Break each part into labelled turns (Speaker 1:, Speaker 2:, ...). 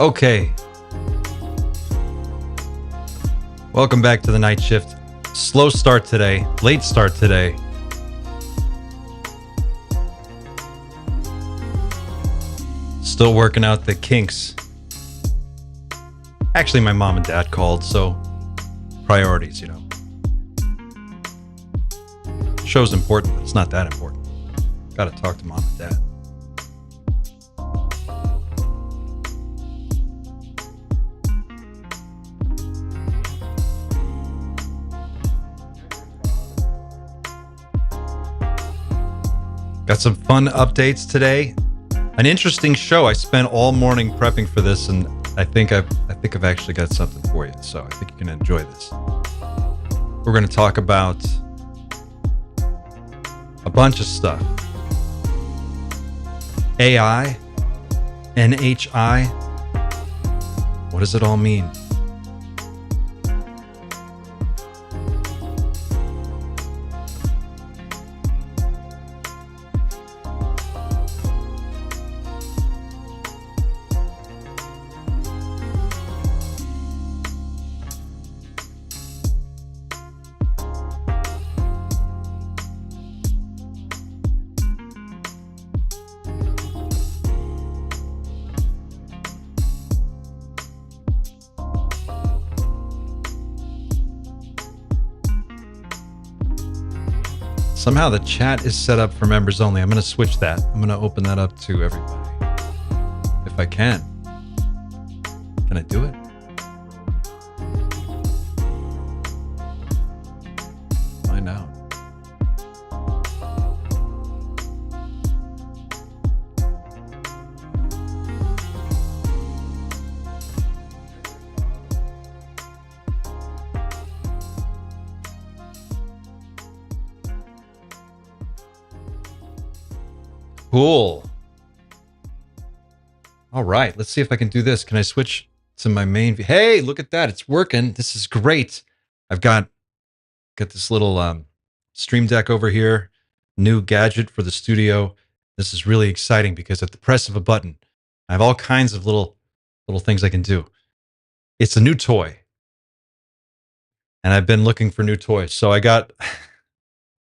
Speaker 1: Okay. Welcome back to the night shift. Slow start today. Late start today. Still working out the kinks. Actually, my mom and dad called, so priorities, you know. Show's important, but it's not that important. Gotta talk to mom and dad. Got some fun updates today. An interesting show. I spent all morning prepping for this, and I think I've actually got something for you. So I think you can enjoy this. We're going to talk about a bunch of stuff. AI, NHI. What does it all mean? Somehow the chat is set up for members only. I'm going to switch that. I'm going to open that up to everybody. If I can. Can I do it? Find out. Cool. All right, let's see if I can do this. Can I switch to my main view? Hey, look at that. It's working. This is great. I've got this little Stream Deck over here. New gadget for the studio. This is really exciting because at the press of a button, I have all kinds of little things I can do. It's a new toy. And I've been looking for new toys. So I got,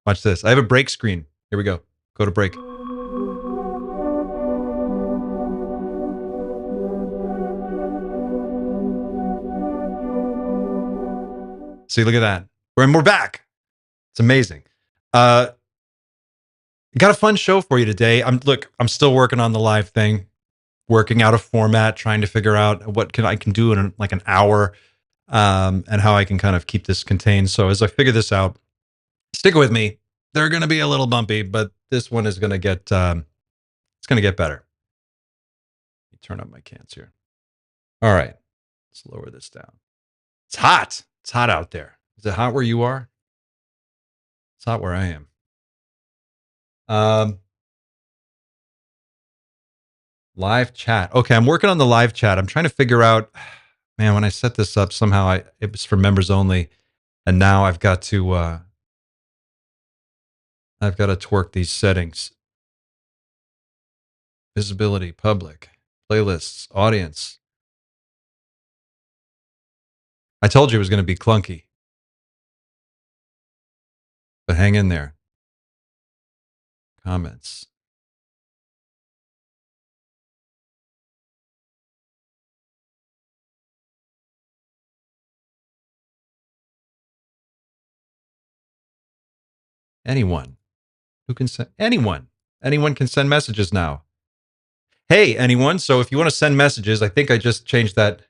Speaker 1: watch this. I have a break screen. Here we go. Go to break. See, look at that. We're back. It's amazing. Got a fun show for you today. I'm still working on the live thing, working out a format, trying to figure out what I can do in like an hour, and how I can kind of keep this contained. So as I figure this out, stick with me. They're going to be a little bumpy, but this one is going to get it's going to get better. Let me turn up my cans here. All right, let's lower this down. It's hot. It's hot out there. Is it hot where you are? It's hot where I am. Live chat. Okay, I'm working on the live chat. I'm trying to figure out, man, when I set this up, somehow it was for members only, and now I've got to twerk these settings. Visibility, public, playlists, audience. I told you it was going to be clunky. But hang in there. Comments. Anyone who can send anyone can send messages now. Hey, anyone. So if you want to send messages, I think I just changed that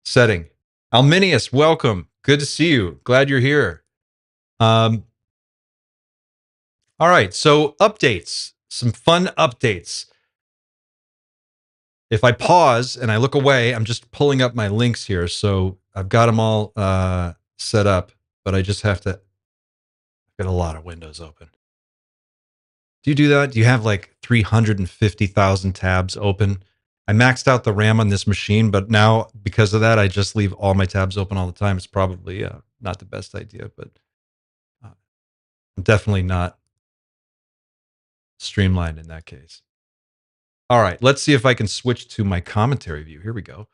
Speaker 1: setting. Alminius, welcome. Good to see you. Glad you're here. All right. So updates, some fun updates. If I pause and I look away, I'm just pulling up my links here. So I've got them all set up, but I just have to get a lot of windows open. Do you do that? Do you have like 350,000 tabs open? I maxed out the RAM on this machine, but now because of that, I just leave all my tabs open all the time. It's probably not the best idea, but I'm definitely not streamlined in that case. All right, let's see if I can switch to my commentary view. Here we go.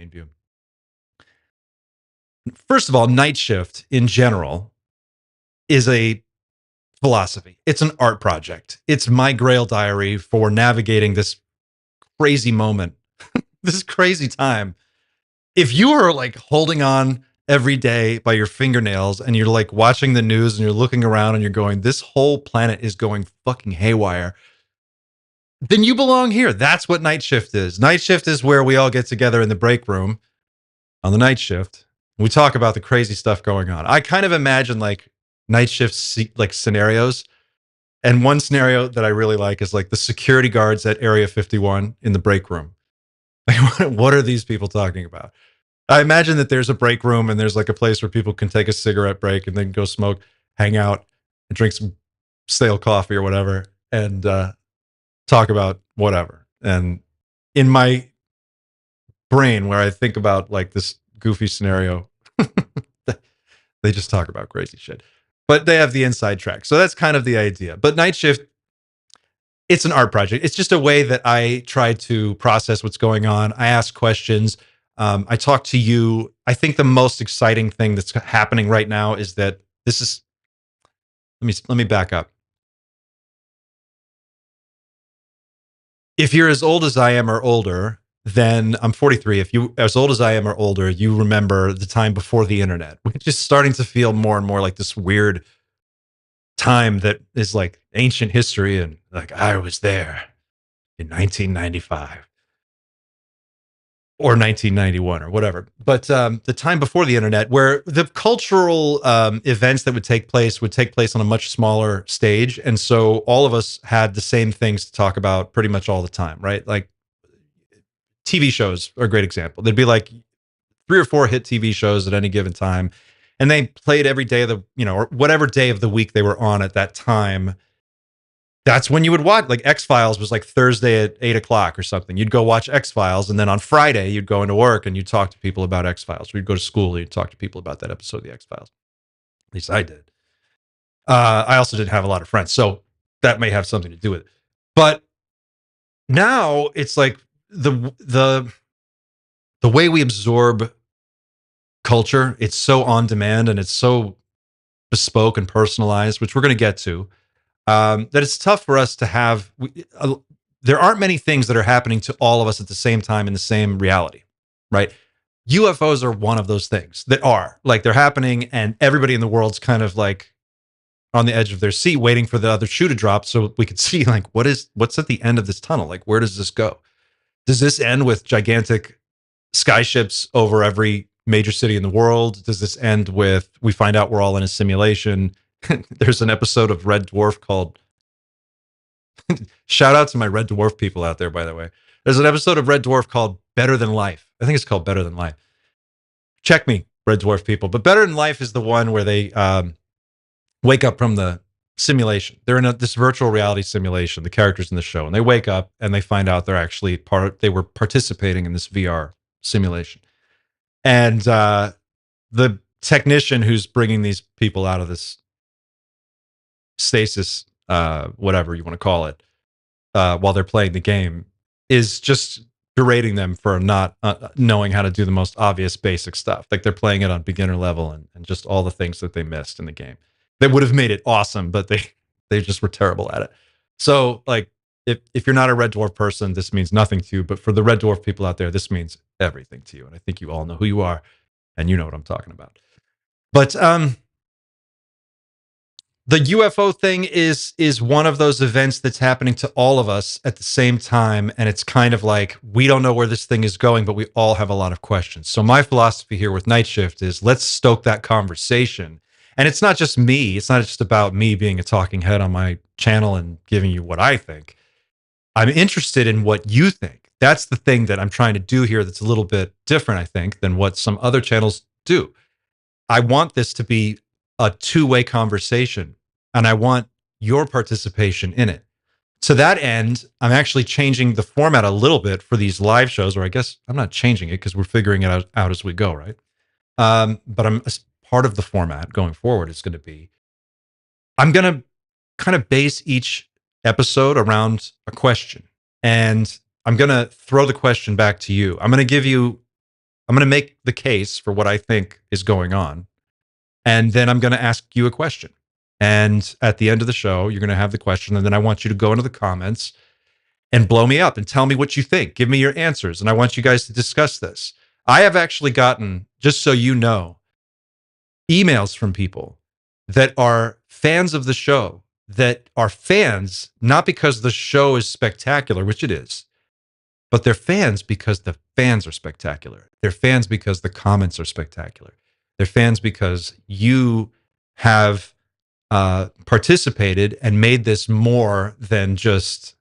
Speaker 1: main view. First of all, night shift in general is a philosophy. It's an art project. It's my Grail diary for navigating this crazy moment, this crazy time. If you are like holding on every day by your fingernails and you're like watching the news and you're looking around and you're going, this whole planet is going fucking haywire, then you belong here. That's what night shift is. Night shift is where we all get together in the break room on the night shift. We talk about the crazy stuff going on. I kind of imagine like night shift like scenarios. And one scenario that I really like is like the security guards at Area 51 in the break room. What are these people talking about? I imagine that there's a break room and there's like a place where people can take a cigarette break and then go smoke, hang out, and drink some stale coffee or whatever, and talk about whatever. And in my brain, where I think about like this goofy scenario, they just talk about crazy shit. But they have the inside track. So that's kind of the idea. But night shift, it's an art project. It's just a way that I try to process what's going on. I ask questions. I talk to you. I think the most exciting thing that's happening right now is that this is, let me back up. If you're as old as I am or older, then I'm 43. If you as old as I am or older, you remember the time before the internet, which is starting to feel more and more like this weird time that is like ancient history. And like, I was there in 1995 or 1991 or whatever. But the time before the internet, where the cultural events that would take place on a much smaller stage. And so all of us had the same things to talk about pretty much all the time, right? Like TV shows are a great example. There'd be like 3 or 4 hit TV shows at any given time. And they played every day of the, or whatever day of the week they were on at that time. That's when you would watch. Like X-Files was like Thursday at 8:00 or something. You'd go watch X-Files. And then on Friday, you'd go into work and you'd talk to people about X-Files. Or you'd go to school and you'd talk to people about that episode of the X-Files. At least I did. I also didn't have a lot of friends. So that may have something to do with it. But now it's like the way we absorb culture, it's so on demand and it's so bespoke and personalized, which we're going to get to, that it's tough for us to have. There aren't many things that are happening to all of us at the same time in the same reality, right? UFOs are one of those things that are like they're happening, and everybody in the world's kind of like on the edge of their seat, waiting for the other shoe to drop, so we could see like what's at the end of this tunnel. Like, where does this go? Does this end with gigantic skyships over every major city in the world? Does this end with we find out we're all in a simulation? There's an episode of Red Dwarf called shout out to my Red Dwarf people out there, by the way. There's an episode of Red Dwarf called Better Than Life. I think it's called Better Than Life. Check me, Red Dwarf people. But Better Than Life is the one where they wake up from the simulation. They're in this virtual reality simulation, the characters in the show, and they wake up and they find out they're actually they were participating in this VR simulation. And the technician who's bringing these people out of this stasis, whatever you want to call it, while they're playing the game, is just berating them for not knowing how to do the most obvious basic stuff. Like they're playing it on beginner level and just all the things that they missed in the game. They would have made it awesome, but they just were terrible at it. So like if you're not a Red Dwarf person, this means nothing to you. But for the Red Dwarf people out there, this means everything to you. And I think you all know who you are and you know what I'm talking about. But the UFO thing is one of those events that's happening to all of us at the same time. And it's kind of like, we don't know where this thing is going, but we all have a lot of questions. So my philosophy here with Night Shift is let's stoke that conversation. And it's not just me. It's not just about me being a talking head on my channel and giving you what I think. I'm interested in what you think. That's the thing that I'm trying to do here that's a little bit different, I think, than what some other channels do. I want this to be a two-way conversation, and I want your participation in it. To that end, I'm actually changing the format a little bit for these live shows, or I guess I'm not changing it because we're figuring it out as we go, right? But part of the format going forward is going to be, I'm going to kind of base each episode around a question, and I'm going to throw the question back to you. I'm going to give you I'm going to make the case for what I think is going on. And then I'm going to ask you a question. And at the end of the show, you're going to have the question. And then I want you to go into the comments and blow me up and tell me what you think. Give me your answers. And I want you guys to discuss this. I have actually gotten, just so you know, emails from people that are fans of the show, that are fans, not because the show is spectacular, which it is, but they're fans because the fans are spectacular. They're fans because the comments are spectacular. They're fans because you have participated and made this more than just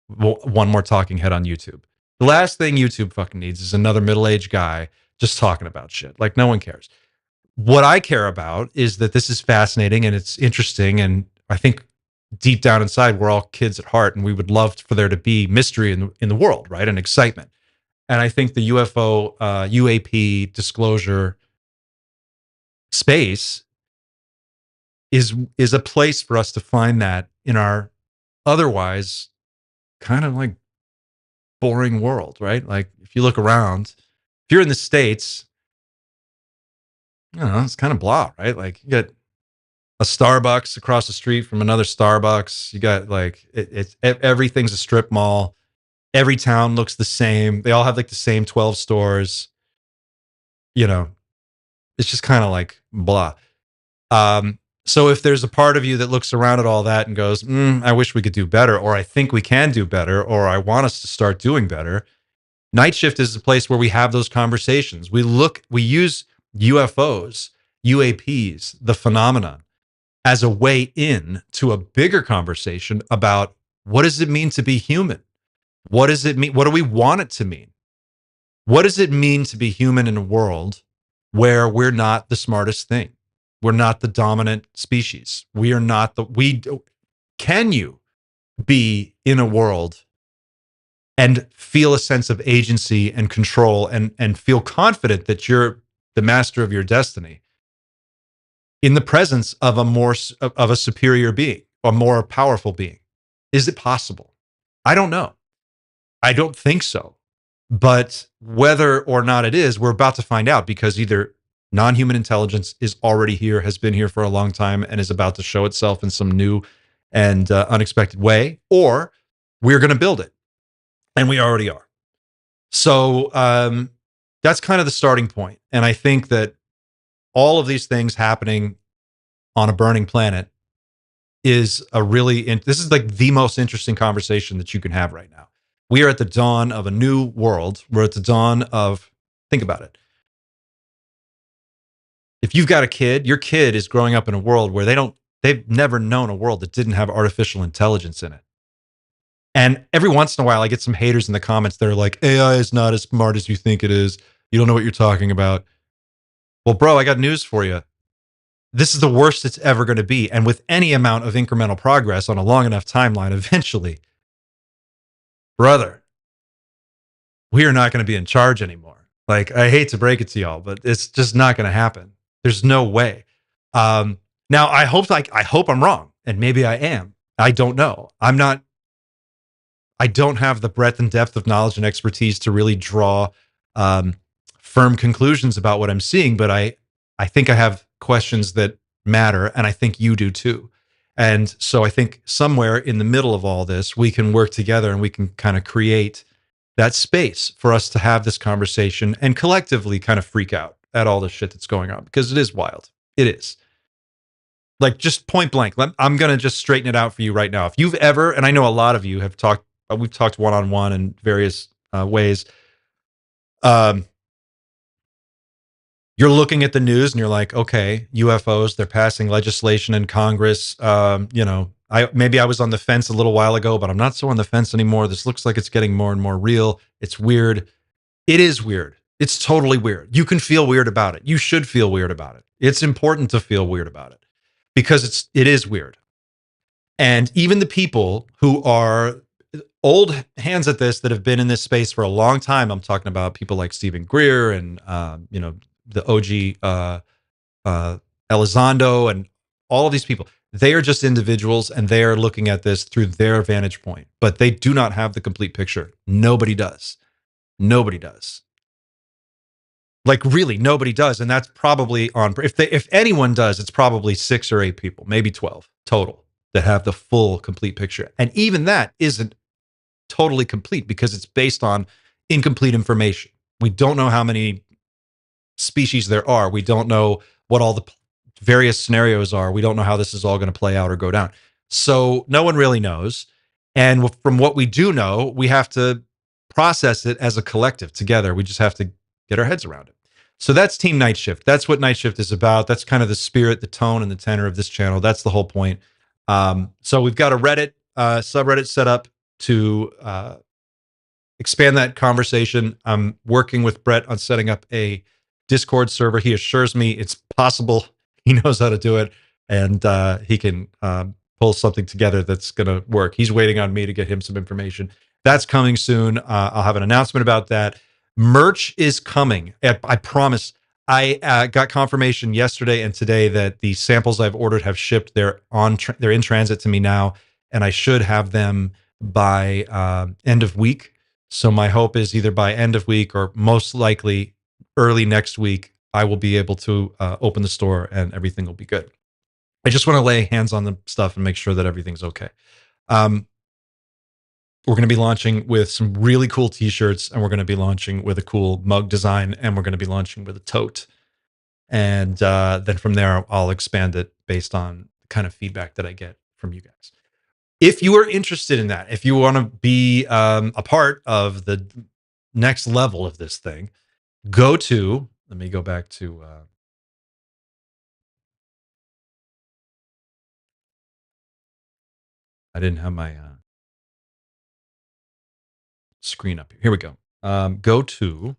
Speaker 1: one more talking head on YouTube. The last thing YouTube fucking needs is another middle-aged guy just talking about shit. Like, no one cares. What I care about is that this is fascinating and it's interesting. And I think deep down inside, we're all kids at heart and we would love for there to be mystery in the world, right? And excitement. And I think the UFO, UAP disclosure space is a place for us to find that in our otherwise kind of like boring world, right? Like if you look around, if you're in the States, I don't know, it's kind of blah, right? Like you got a Starbucks across the street from another Starbucks. You got like everything's a strip mall. Every town looks the same. They all have like the same 12 stores. You know, it's just kind of like blah. So if there's a part of you that looks around at all that and goes, I wish we could do better, or I think we can do better, or I want us to start doing better, Night Shift is a place where we have those conversations. We use UFOs, UAPs, the phenomenon, as a way in to a bigger conversation about what does it mean to be human? What does it mean? What do we want it to mean? What does it mean to be human in a world where we're not the smartest thing? We're not the dominant species. We are not can you be in a world and feel a sense of agency and control and feel confident that you're the master of your destiny in the presence of a superior being, a more powerful being? Is it possible? I don't know. I don't think so. But whether or not it is, we're about to find out, because either non-human intelligence is already here, has been here for a long time, and is about to show itself in some new and unexpected way, or we're going to build it. And we already are. So that's kind of the starting point. And I think that all of these things happening on a burning planet is this is like the most interesting conversation that you can have right now. We are at the dawn of a new world. We're at the dawn of, think about it. If you've got a kid, your kid is growing up in a world where they've never known a world that didn't have artificial intelligence in it. And every once in a while, I get some haters in the comments that are like, AI is not as smart as you think it is. You don't know what you're talking about. Well, bro, I got news for you. This is the worst it's ever going to be. And with any amount of incremental progress on a long enough timeline, eventually, brother, we are not going to be in charge anymore. Like, I hate to break it to y'all, but it's just not going to happen. There's no way. Now, I hope I'm wrong, and maybe I am. I don't know. I don't have the breadth and depth of knowledge and expertise to really draw firm conclusions about what I'm seeing, but I think I have questions that matter, and I think you do too. And so I think somewhere in the middle of all this, we can work together and we can kind of create that space for us to have this conversation and collectively kind of freak out at all the shit that's going on, because it is wild. It is. Like, just point blank, I'm going to just straighten it out for you right now. If you've ever, and I know a lot of you have talked, we've talked one-on-one in various ways. You're looking at the news and you're like, okay, UFOs, they're passing legislation in Congress. Maybe I was on the fence a little while ago, but I'm not so on the fence anymore. This looks like it's getting more and more real. It's weird. It is weird. It's totally weird. You can feel weird about it. You should feel weird about it. It's important to feel weird about it because it is weird. And even the people who are old hands at this, that have been in this space for a long time, I'm talking about people like Stephen Greer and the OG Elizondo and all of these people. They are just individuals and they are looking at this through their vantage point, but they do not have the complete picture. Nobody does. Nobody does. Like really, nobody does, and that's probably on. If anyone does, it's probably 6 or 8 people, maybe 12 total that have the full complete picture. And even that isn't totally complete because it's based on incomplete information. We don't know how many species there are. We don't know what all the various scenarios are. We don't know how this is all going to play out or go down. So no one really knows. And from what we do know, we have to process it as a collective together. We just have to get our heads around it. So that's Team Night Shift. That's what Night Shift is about. That's kind of the spirit, the tone, and the tenor of this channel. That's the whole point. So we've got a Reddit subreddit set up to expand that conversation. I'm working with Brett on setting up a Discord server. He assures me it's possible. He knows how to do it, and he can pull something together that's going to work. He's waiting on me to get him some information. That's coming soon. I'll have an announcement about that. Merch is coming. I promise. I got confirmation yesterday and today that the samples I've ordered have shipped. They're they're in transit to me now, and I should have them by end of week. So my hope is either by end of week or most likely early next week, I will be able to open the store and everything will be good. I just want to lay hands on the stuff and make sure that everything's okay. We're going to be launching with some really cool t-shirts, and we're going to be launching with a cool mug design, and we're going to be launching with a tote. And then from there, I'll expand it based on the kind of feedback that I get from you guys. If you are interested in that, if you want to be a part of the next level of this thing, go to, let me go back to, I didn't have my screen up here. Here we go. Go to,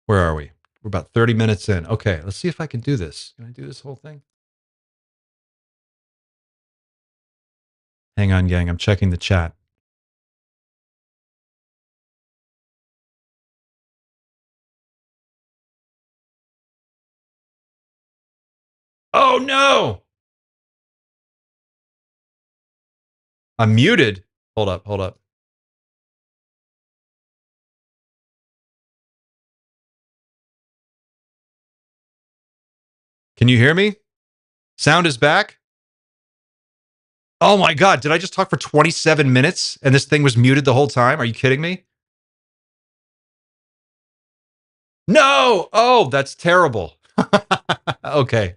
Speaker 1: Where are we? We're about 30 minutes in. Okay, let's see if I can do this. Can I do this whole thing? Hang on, gang. I'm checking the chat. Oh, no. I'm muted. Hold up, hold up. Can you hear me? Sound is back? Oh my God, did I just talk for 27 minutes and this thing was muted the whole time? Are you kidding me? No! Oh, that's terrible. Okay.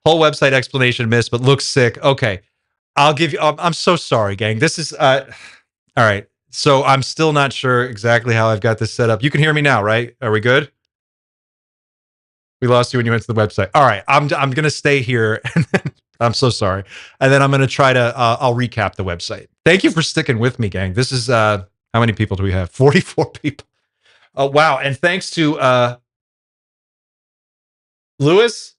Speaker 1: Whole website explanation missed, but looks sick. Okay. I'll give you, I'm so sorry, gang. This is, all right. So I'm still not sure exactly how I've got this set up. You can hear me now, right? Are we good? We lost you when you went to the website. All right. I'm going to stay here. And then, I'm so sorry. And then I'm going to try to, I'll recap the website. Thank you for sticking with me, gang. This is, how many people do we have? 44 people. Oh, wow. And thanks to, Lewis.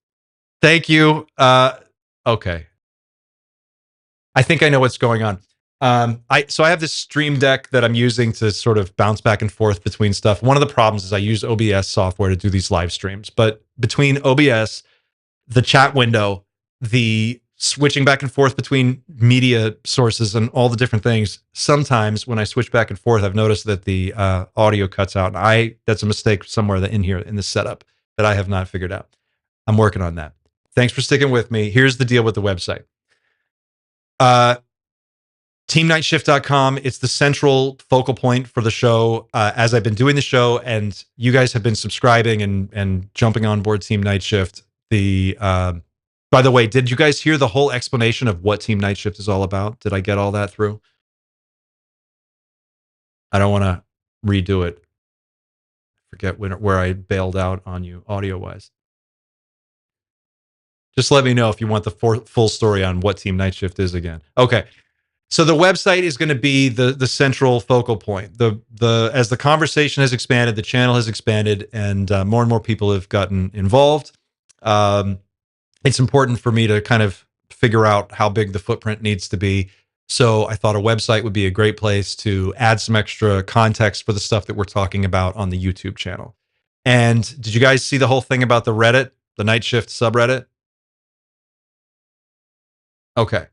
Speaker 1: Thank you. Okay. I think I know what's going on. I have this Stream Deck that I'm using to sort of bounce back and forth between stuff. One of the problems is I use OBS software to do these live streams, but between OBS, the chat window, the switching back and forth between media sources and all the different things, sometimes when I switch back and forth, I've noticed that the audio cuts out. And that's a mistake somewhere in here in the setup that I have not figured out. I'm working on that. Thanks for sticking with me. Here's the deal with the website. TeamNightShift.com. It's the central focal point for the show. As I've been doing the show, and you guys have been subscribing and jumping on board Team Night Shift. By the way, did you guys hear the whole explanation of what Team Night Shift is all about? Did I get all that through? I don't want to redo it. Forget where I bailed out on you audio wise. Just let me know if you want the full story on what Team Night Shift is again. Okay. So the website is going to be the central focal point. As the conversation has expanded, the channel has expanded, and more people have gotten involved. It's important for me to kind of figure out how big the footprint needs to be. So I thought a website would be a great place to add some extra context for the stuff that we're talking about on the YouTube channel. And did you guys see the whole thing about the Reddit, the Night Shift subreddit? Okay.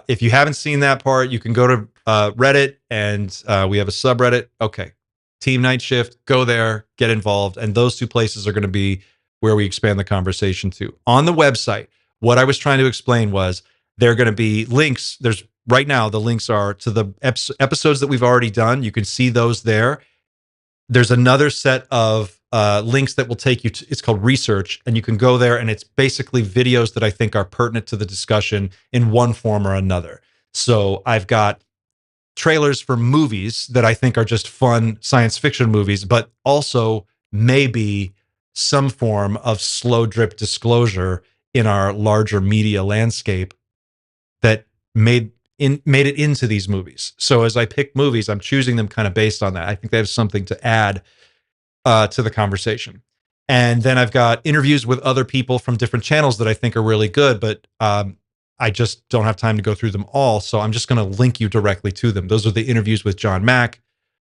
Speaker 1: If you haven't seen that part, you can go to Reddit, and we have a subreddit. Okay. Team Night Shift, go there, get involved. And those two places are going to be where we expand the conversation to. On the website, what I was trying to explain was there are going to be links. There's right now, the links are to the episodes that we've already done. You can see those there. There's another set of links that will take you to, it's called research, and you can go there, and it's basically videos that I think are pertinent to the discussion in one form or another. So I've got trailers for movies that I think are just fun science fiction movies, but also maybe some form of slow drip disclosure in our larger media landscape that made it into these movies. So as I pick movies, I'm choosing them kind of based on that. I think they have something to add to the conversation. And then I've got interviews with other people from different channels that I think are really good, but I just don't have time to go through them all. So I'm just going to link you directly to them. Those are the interviews with John Mack.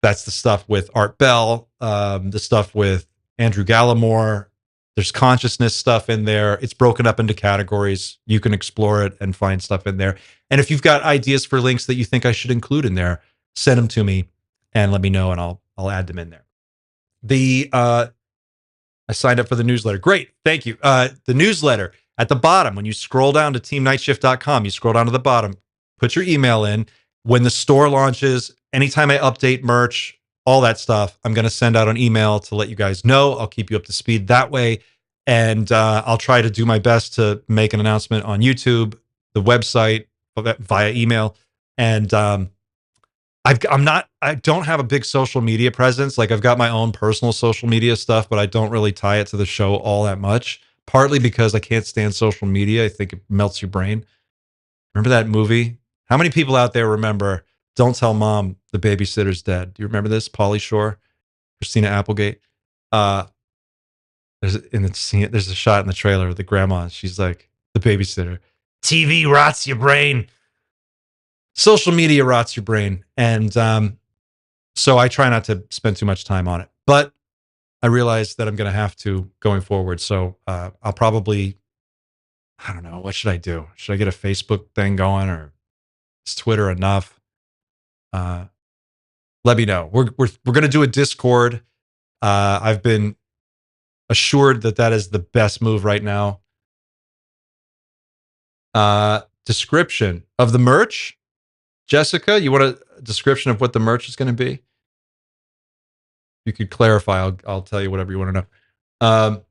Speaker 1: That's the stuff with Art Bell, the stuff with Andrew Gallimore. There's consciousness stuff in there. It's broken up into categories. You can explore it and find stuff in there. And if you've got ideas for links that you think I should include in there, send them to me and let me know, and I'll add them in there. I signed up for the newsletter. Great. Thank you. The newsletter at the bottom, when you scroll down to teamnightshift.com, you scroll down to the bottom, put your email in. When the store launches, anytime I update merch, all that stuff, I'm going to send out an email to let you guys know. I'll keep you up to speed that way. And I'll try to do my best to make an announcement on YouTube, the website, via email. And I don't have a big social media presence. Like, I've got my own personal social media stuff, but I don't really tie it to the show all that much. Partly because I can't stand social media. I think it melts your brain. Remember that movie? How many people out there remember Don't Tell Mom the Babysitter's Dead? Do you remember this? Pauly Shore, Christina Applegate. Uh, there's a shot in the trailer of the grandma. She's like the babysitter. TV rots your brain. Social media rots your brain, and so I try not to spend too much time on it. But I realize that I'm going to have to going forward. So I'll probably, I don't know, what should I do? Should I get a Facebook thing going, or is Twitter enough? Uh, Let me know. We're going to do a Discord. I've been assured that that is the best move right now. Description of the merch. Jessica, you want a description of what the merch is going to be? You could clarify. I'll tell you whatever you want to know.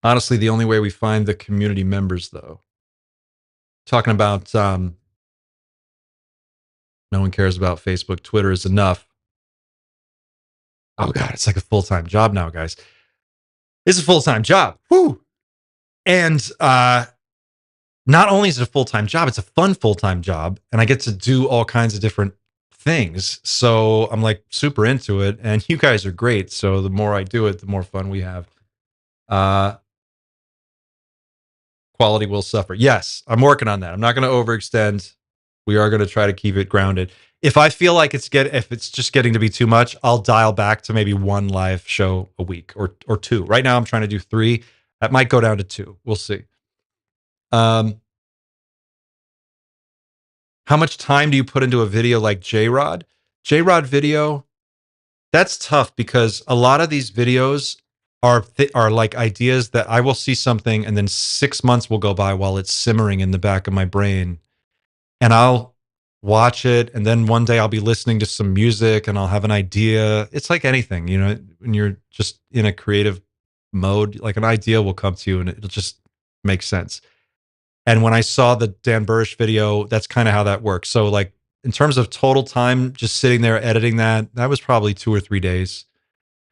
Speaker 1: Honestly, the only way we find the community members, though, talking about no one cares about Facebook. Twitter is enough. Oh God, it's like a full-time job now, guys. It's a full-time job. Whoo! And not only is it a full-time job, it's a fun full-time job, and I get to do all kinds of different things. So I'm like super into it, and you guys are great. So the more I do it, the more fun we have. Quality will suffer. Yes, I'm working on that. I'm not going to overextend. We are going to try to keep it grounded. If I feel like if it's just getting to be too much, I'll dial back to maybe one live show a week or two. Right now, I'm trying to do 3. That might go down to 2. We'll see. How much time do you put into a video like J-Rod? J-Rod video, that's tough because a lot of these videos are like ideas that I will see something and then 6 months will go by while it's simmering in the back of my brain, and I'll watch it, and then one day I'll be listening to some music and I'll have an idea. It's like anything, you know, when you're just in a creative mode, like an idea will come to you and it'll just make sense. And when I saw the Dan Burrish video, that's kind of how that works. So like in terms of total time, just sitting there editing that was probably 2 or 3 days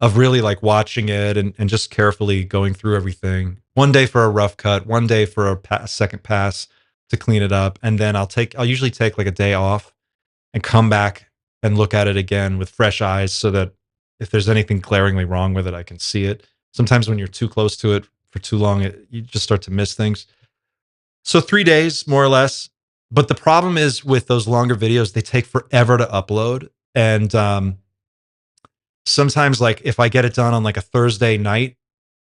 Speaker 1: of really like watching it and just carefully going through everything. One day for a rough cut, one day for a second pass to clean it up. And then I'll usually take like a day off and come back and look at it again with fresh eyes so that if there's anything glaringly wrong with it, I can see it. Sometimes when you're too close to it for too long, you just start to miss things. So 3 days, more or less. But the problem is with those longer videos, they take forever to upload. And sometimes, like, if I get it done on like a Thursday night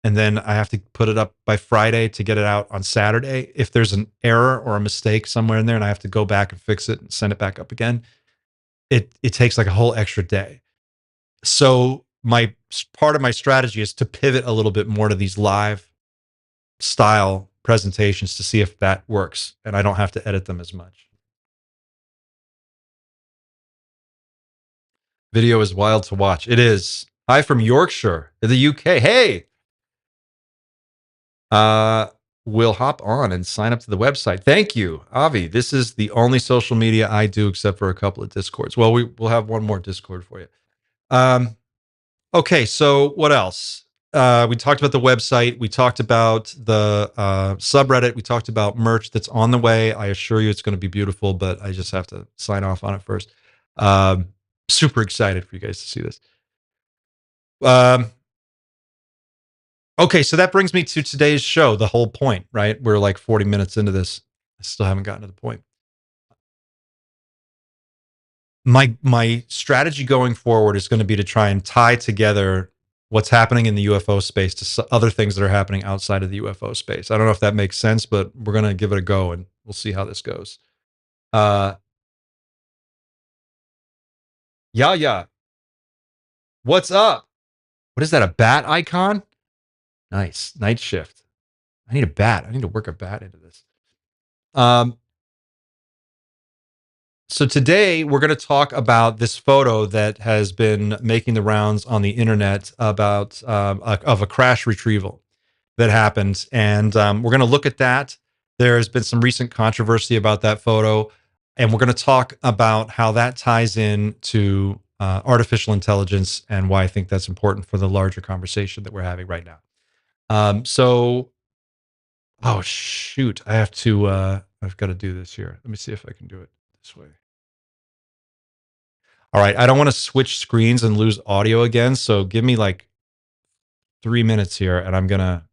Speaker 1: and then I have to put it up by Friday to get it out on Saturday, if there's an error or a mistake somewhere in there and I have to go back and fix it and send it back up again, it takes like a whole extra day. So my part of my strategy is to pivot a little bit more to these live style presentations to see if that works and I don't have to edit them as much. Video is wild to watch. It is. Hi from Yorkshire in the UK. Hey, uh, we'll hop on and sign up to the website. Thank you, Avi. This is the only social media I do except for a couple of Discords. Well, we'll have one more Discord for you. Okay, so what else? We talked about the website. We talked about the subreddit. We talked about merch that's on the way. I assure you it's going to be beautiful, but I just have to sign off on it first. Super excited for you guys to see this. Okay, so that brings me to today's show, the whole point, right? We're like 40 minutes into this. I still haven't gotten to the point. My strategy going forward is going to be to try and tie together what's happening in the UFO space to other things that are happening outside of the UFO space. I don't know if that makes sense, but we're going to give it a go and we'll see how this goes. Yeah. What's up? What is that? A bat icon? Nice. Night shift. I need a bat. I need to work a bat into this. So today we're going to talk about this photo that has been making the rounds on the internet about of a crash retrieval that happened, and we're going to look at that. There's been some recent controversy about that photo, and we're going to talk about how that ties in to artificial intelligence and why I think that's important for the larger conversation that we're having right now. Oh shoot, I have to. I've got to do this here. Let me see if I can do it this way. All right, I don't want to switch screens and lose audio again, so give me like 3 minutes here, and I'm gonna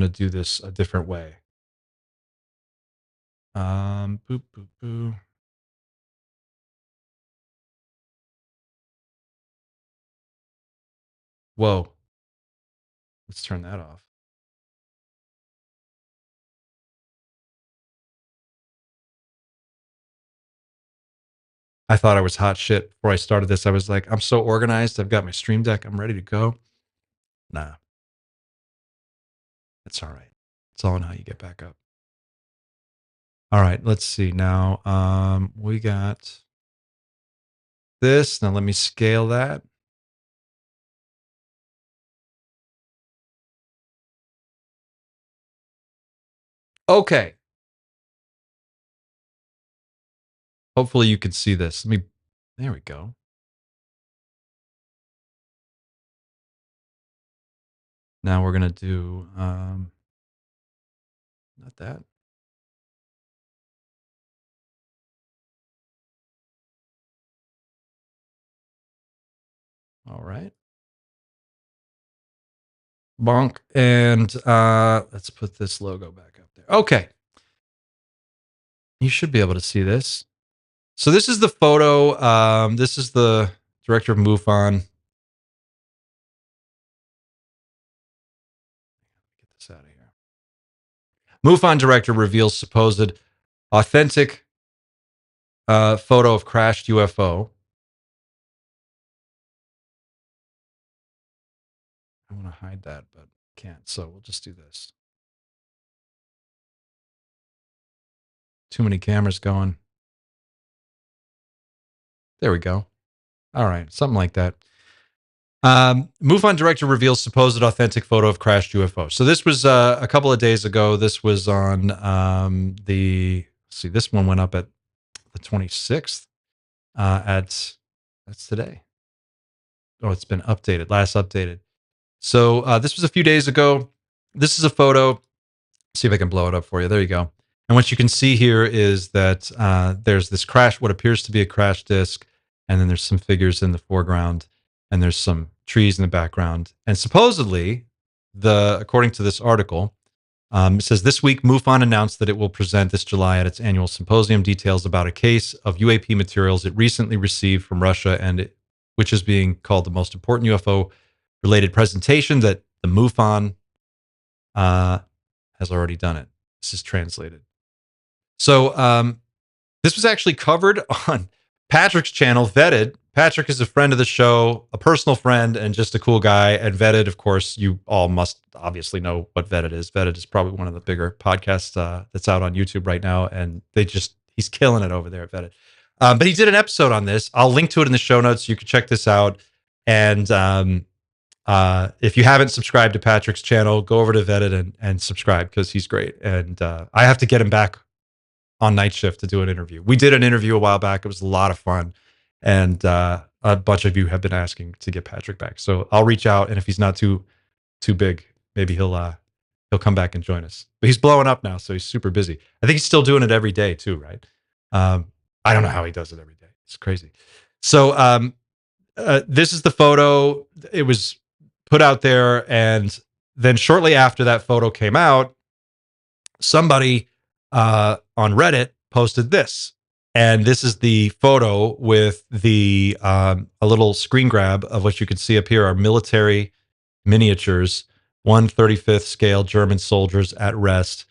Speaker 1: do this a different way. Boop boop boop. Whoa, let's turn that off. I thought I was hot shit before I started this. I was like, I'm so organized. I've got my Stream Deck. I'm ready to go. Nah, that's all right. It's all in how you get back up. All right, let's see now. We got this. Now let me scale that. Okay. Hopefully you can see this. There we go. Now we're gonna do not that. All right. Bonk. And let's put this logo back up there. Okay. You should be able to see this. So this is the photo. This is the director of MUFON. Get this out of here. MUFON director reveals supposed authentic photo of crashed UFO. I want to hide that, but can't. So we'll just do this. Too many cameras going. There we go. All right, something like that. MUFON director reveals supposed authentic photo of crashed UFO. So this was a couple of days ago. This was on this one went up at the 26th. That's today. Oh, it's been updated. Last updated. So this was a few days ago. This is a photo. See if I can blow it up for you. There you go. And what you can see here is that there's this crash, what appears to be a crash disk, and then there's some figures in the foreground, and there's some trees in the background. And supposedly, according to this article, it says this week MUFON announced that it will present this July at its annual symposium details about a case of UAP materials it recently received from Russia, which is being called the most important UFO related presentation that the MUFON has already done it. This is translated. So this was actually covered on Patrick's channel, Vetted. Patrick is a friend of the show, a personal friend, and just a cool guy. And Vetted, of course, you all must obviously know what Vetted is. Vetted is probably one of the bigger podcasts that's out on YouTube right now. And he's killing it over there at Vetted. But he did an episode on this. I'll link to it in the show notes. You can check this out. And if you haven't subscribed to Patrick's channel, go over to Vetted and subscribe because he's great. And I have to get him back on night shift to do an interview. We did an interview a while back. It was a lot of fun. And a bunch of you have been asking to get Patrick back. So I'll reach out. And if he's not too big, maybe he'll come back and join us. But he's blowing up now. So he's super busy. I think he's still doing it every day too, right? I don't know how he does it every day. It's crazy. So this is the photo. It was put out there. And then shortly after that photo came out, somebody on Reddit posted this. And this is the photo with a little screen grab of what you can see up here are military miniatures, 1/35th scale German soldiers at rest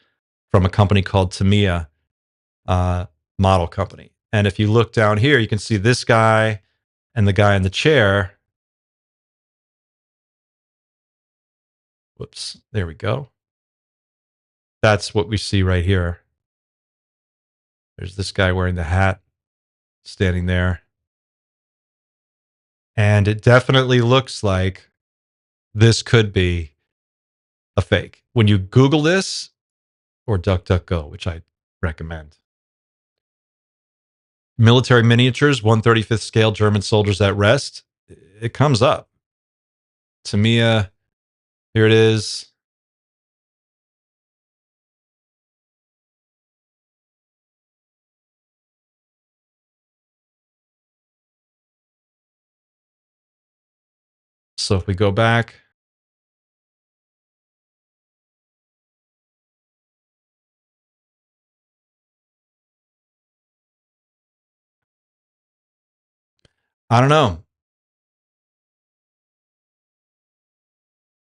Speaker 1: from a company called Tamiya Model Company. And if you look down here, you can see this guy and the guy in the chair. Whoops, there we go. That's what we see right here. There's this guy wearing the hat standing there. And it definitely looks like this could be a fake. When you Google this or DuckDuckGo, which I recommend, military miniatures, 1/35th scale German soldiers at rest, it comes up. Tamiya, here it is. So if we go back, I don't know.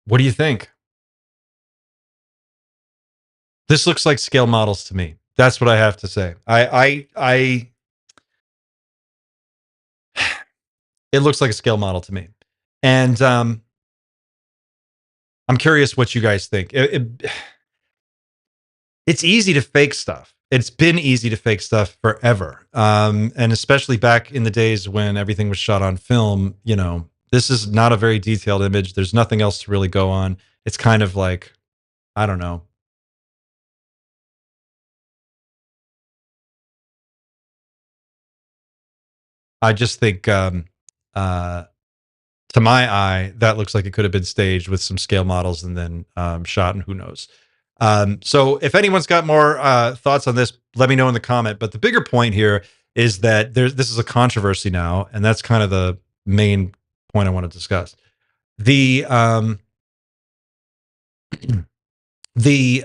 Speaker 1: What do you think? This looks like scale models to me. That's what I have to say. It looks like a scale model to me. And I'm curious what you guys think. It's easy to fake stuff. It's been easy to fake stuff forever. And especially back in the days when everything was shot on film, you know, this is not a very detailed image. There's nothing else to really go on. It's kind of like, I don't know. I just think, to my eye, that looks like it could have been staged with some scale models and then shot, and who knows. So if anyone's got more thoughts on this, let me know in the comment. But the bigger point here is that this is a controversy now, and that's kind of the main point I want to discuss. The the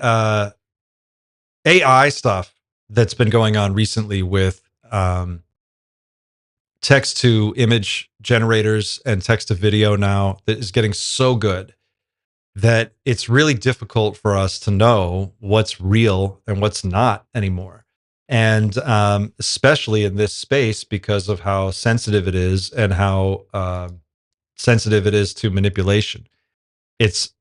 Speaker 1: AI stuff that's been going on recently with text to image generators and text to video now that is getting so good that it's really difficult for us to know what's real and what's not anymore. And especially in this space because of how sensitive it is and how sensitive it is to manipulation. It's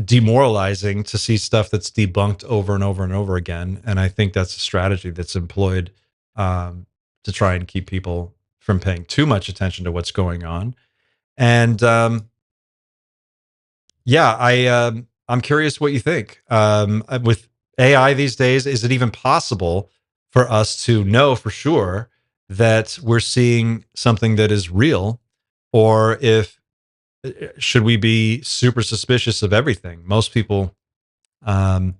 Speaker 1: demoralizing to see stuff that's debunked over and over and over again. And I think that's a strategy that's employed to try and keep people from paying too much attention to what's going on. And yeah, I'm curious what you think. With AI these days, is it even possible for us to know for sure that we're seeing something that is real, or if should we be super suspicious of everything? Most people in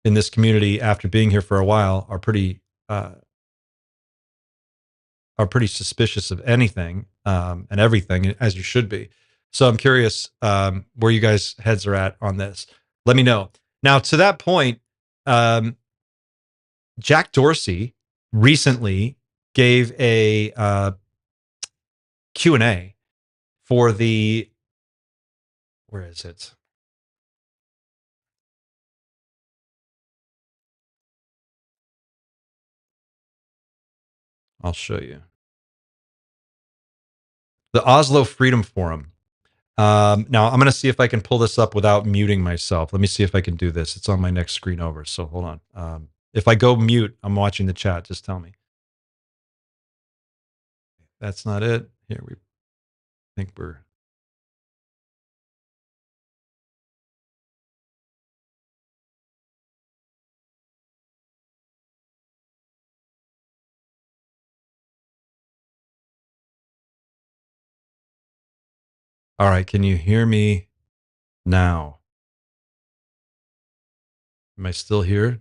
Speaker 1: this community, after being here for a while, uh, are pretty suspicious of anything and everything, as you should be. So I'm curious where you guys' heads are at on this. Let me know. Now, to that point, um, Jack Dorsey recently gave a Q&A for the, where is it? I'll show you. The Oslo Freedom Forum. Now, I'm going to see if I can pull this up without muting myself. Let me see if I can do this. It's on my next screen over, so hold on. If I go mute, I'm watching the chat. Just tell me. That's not it. Here, we think we're... All right, can you hear me now? Am I still here?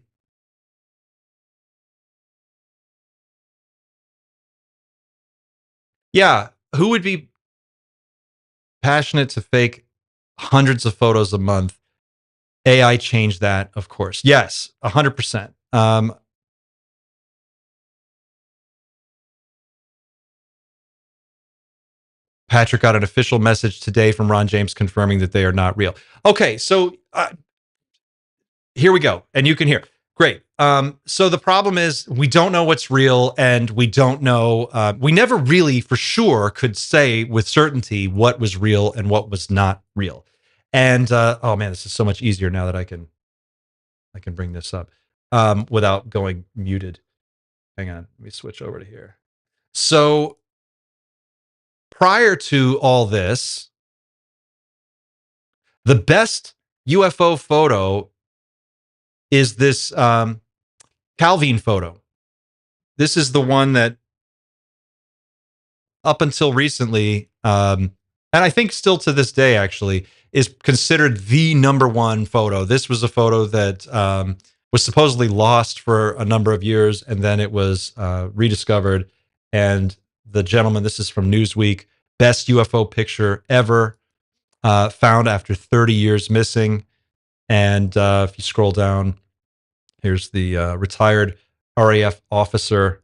Speaker 1: Yeah, who would be passionate to fake hundreds of photos a month? AI changed that, of course. Yes, 100%. Patrick got an official message today from Ron James confirming that they are not real. Okay, so here we go, and you can hear. Great. So the problem is we don't know what's real, and we don't know. We never really, for sure, could say with certainty what was real and what was not real. And oh man, this is so much easier now that I can bring this up without going muted. Hang on, let me switch over to here. So prior to all this, the best UFO photo is this Calvin photo. This is the one that up until recently, and I think still to this day actually, is considered the number one photo. This was a photo that was supposedly lost for a number of years, and then it was rediscovered. And the gentleman, this is from Newsweek, best UFO picture ever. found after 30 years missing. And if you scroll down, here's the retired RAF officer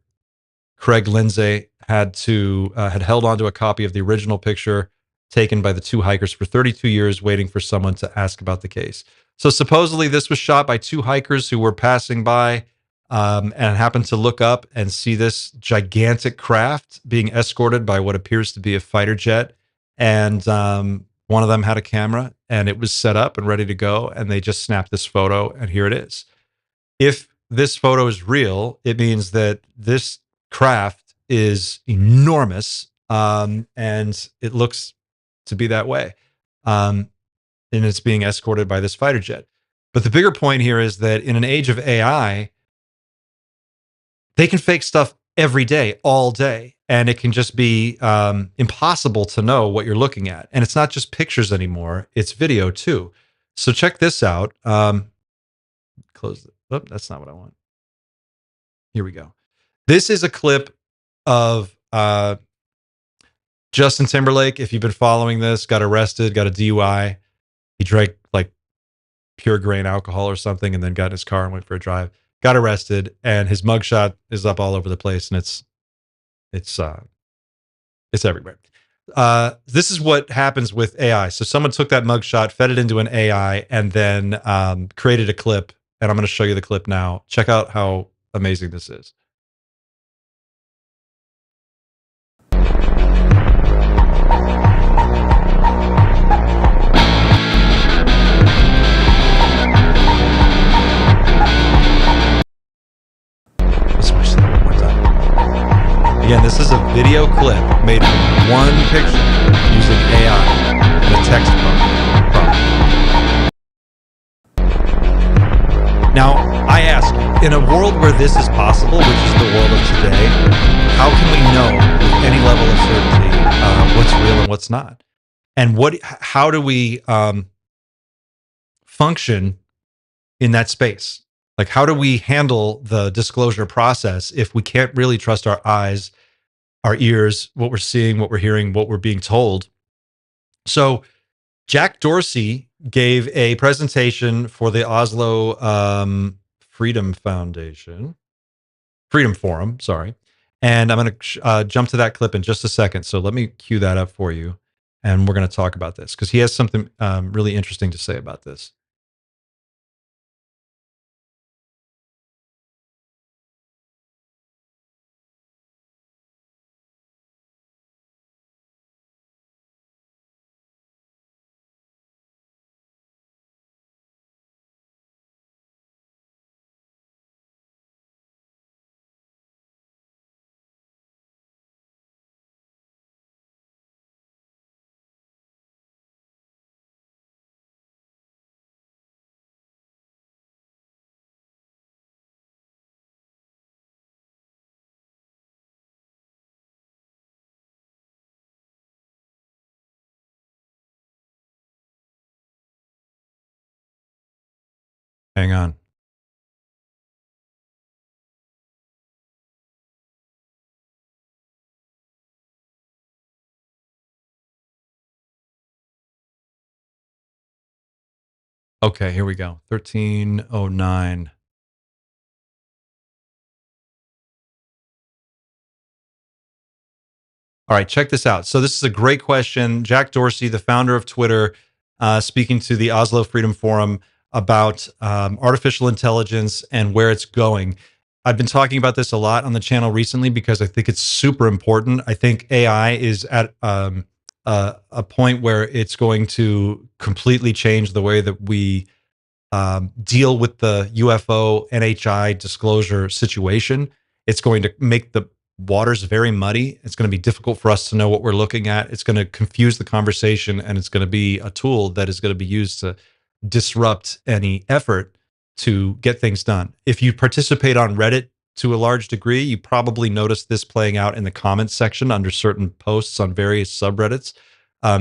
Speaker 1: Craig Lindsay had held onto a copy of the original picture taken by the two hikers for 32 years, waiting for someone to ask about the case. So supposedly this was shot by two hikers who were passing by and happened to look up and see this gigantic craft being escorted by what appears to be a fighter jet. And one of them had a camera and it was set up and ready to go. And they just snapped this photo and here it is. If this photo is real, it means that this craft is enormous and it looks to be that way. And it's being escorted by this fighter jet. But the bigger point here is that in an age of AI, they can fake stuff every day, all day, and it can just be impossible to know what you're looking at. And it's not just pictures anymore, it's video too. So check this out. Close it. Oh, that's not what I want. Here we go. This is a clip of Justin Timberlake. If you've been following this, got arrested, got a DUI. He drank like pure grain alcohol or something and then got in his car and went for a drive. Got arrested, and his mugshot is up all over the place, and it's everywhere. This is what happens with AI. So someone took that mugshot, fed it into an AI, and then created a clip. And I'm going to show you the clip now. Check out how amazing this is. Let's watch that one more time. Again, this is a video clip made from one picture using AI and a text prompt. Now, I ask, in a world where this is possible, which is the world of today, how can we know with any level of certainty what's real and what's not? And how do we function in that space? Like, how do we handle the disclosure process if we can't really trust our eyes, our ears, what we're seeing, what we're hearing, what we're being told? So Jack Dorsey gave a presentation for the Oslo Freedom Forum, sorry. And I'm going to jump to that clip in just a second. So let me cue that up for you. And we're going to talk about this because he has something really interesting to say about this. Hang on. Okay, here we go. 1309. All right, check this out. So this is a great question. Jack Dorsey, the founder of Twitter, speaking to the Oslo Freedom Forum about artificial intelligence and where it's going. I've been talking about this a lot on the channel recently because I think it's super important. I think AI is at a point where it's going to completely change the way that we deal with the UFO NHI disclosure situation. It's going to make the waters very muddy. It's going to be difficult for us to know what we're looking at. It's going to confuse the conversation, and it's going to be a tool that is going to be used to disrupt any effort to get things done. If you participate on Reddit to a large degree, you probably noticed this playing out in the comments section under certain posts on various subreddits,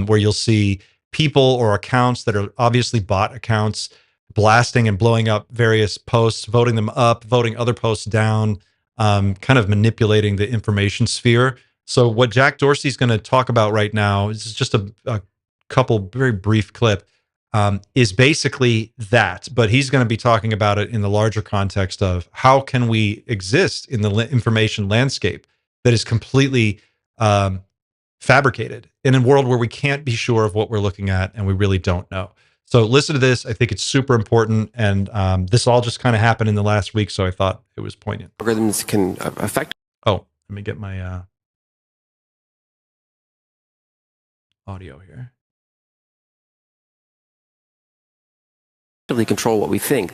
Speaker 1: where you'll see people or accounts that are obviously bot accounts blasting and blowing up various posts, voting them up, voting other posts down, kind of manipulating the information sphere. So what Jack Dorsey's going to talk about right now is just a couple very brief clip is basically that. But he's going to be talking about it in the larger context of how can we exist in the information landscape that is completely fabricated in a world where we can't be sure of what we're looking at and we really don't know. So listen to this. I think it's super important. And this all just kind of happened in the last week. So I thought it was poignant.
Speaker 2: Algorithms can affect.
Speaker 1: Oh, let me get my audio here.
Speaker 2: Control what we think.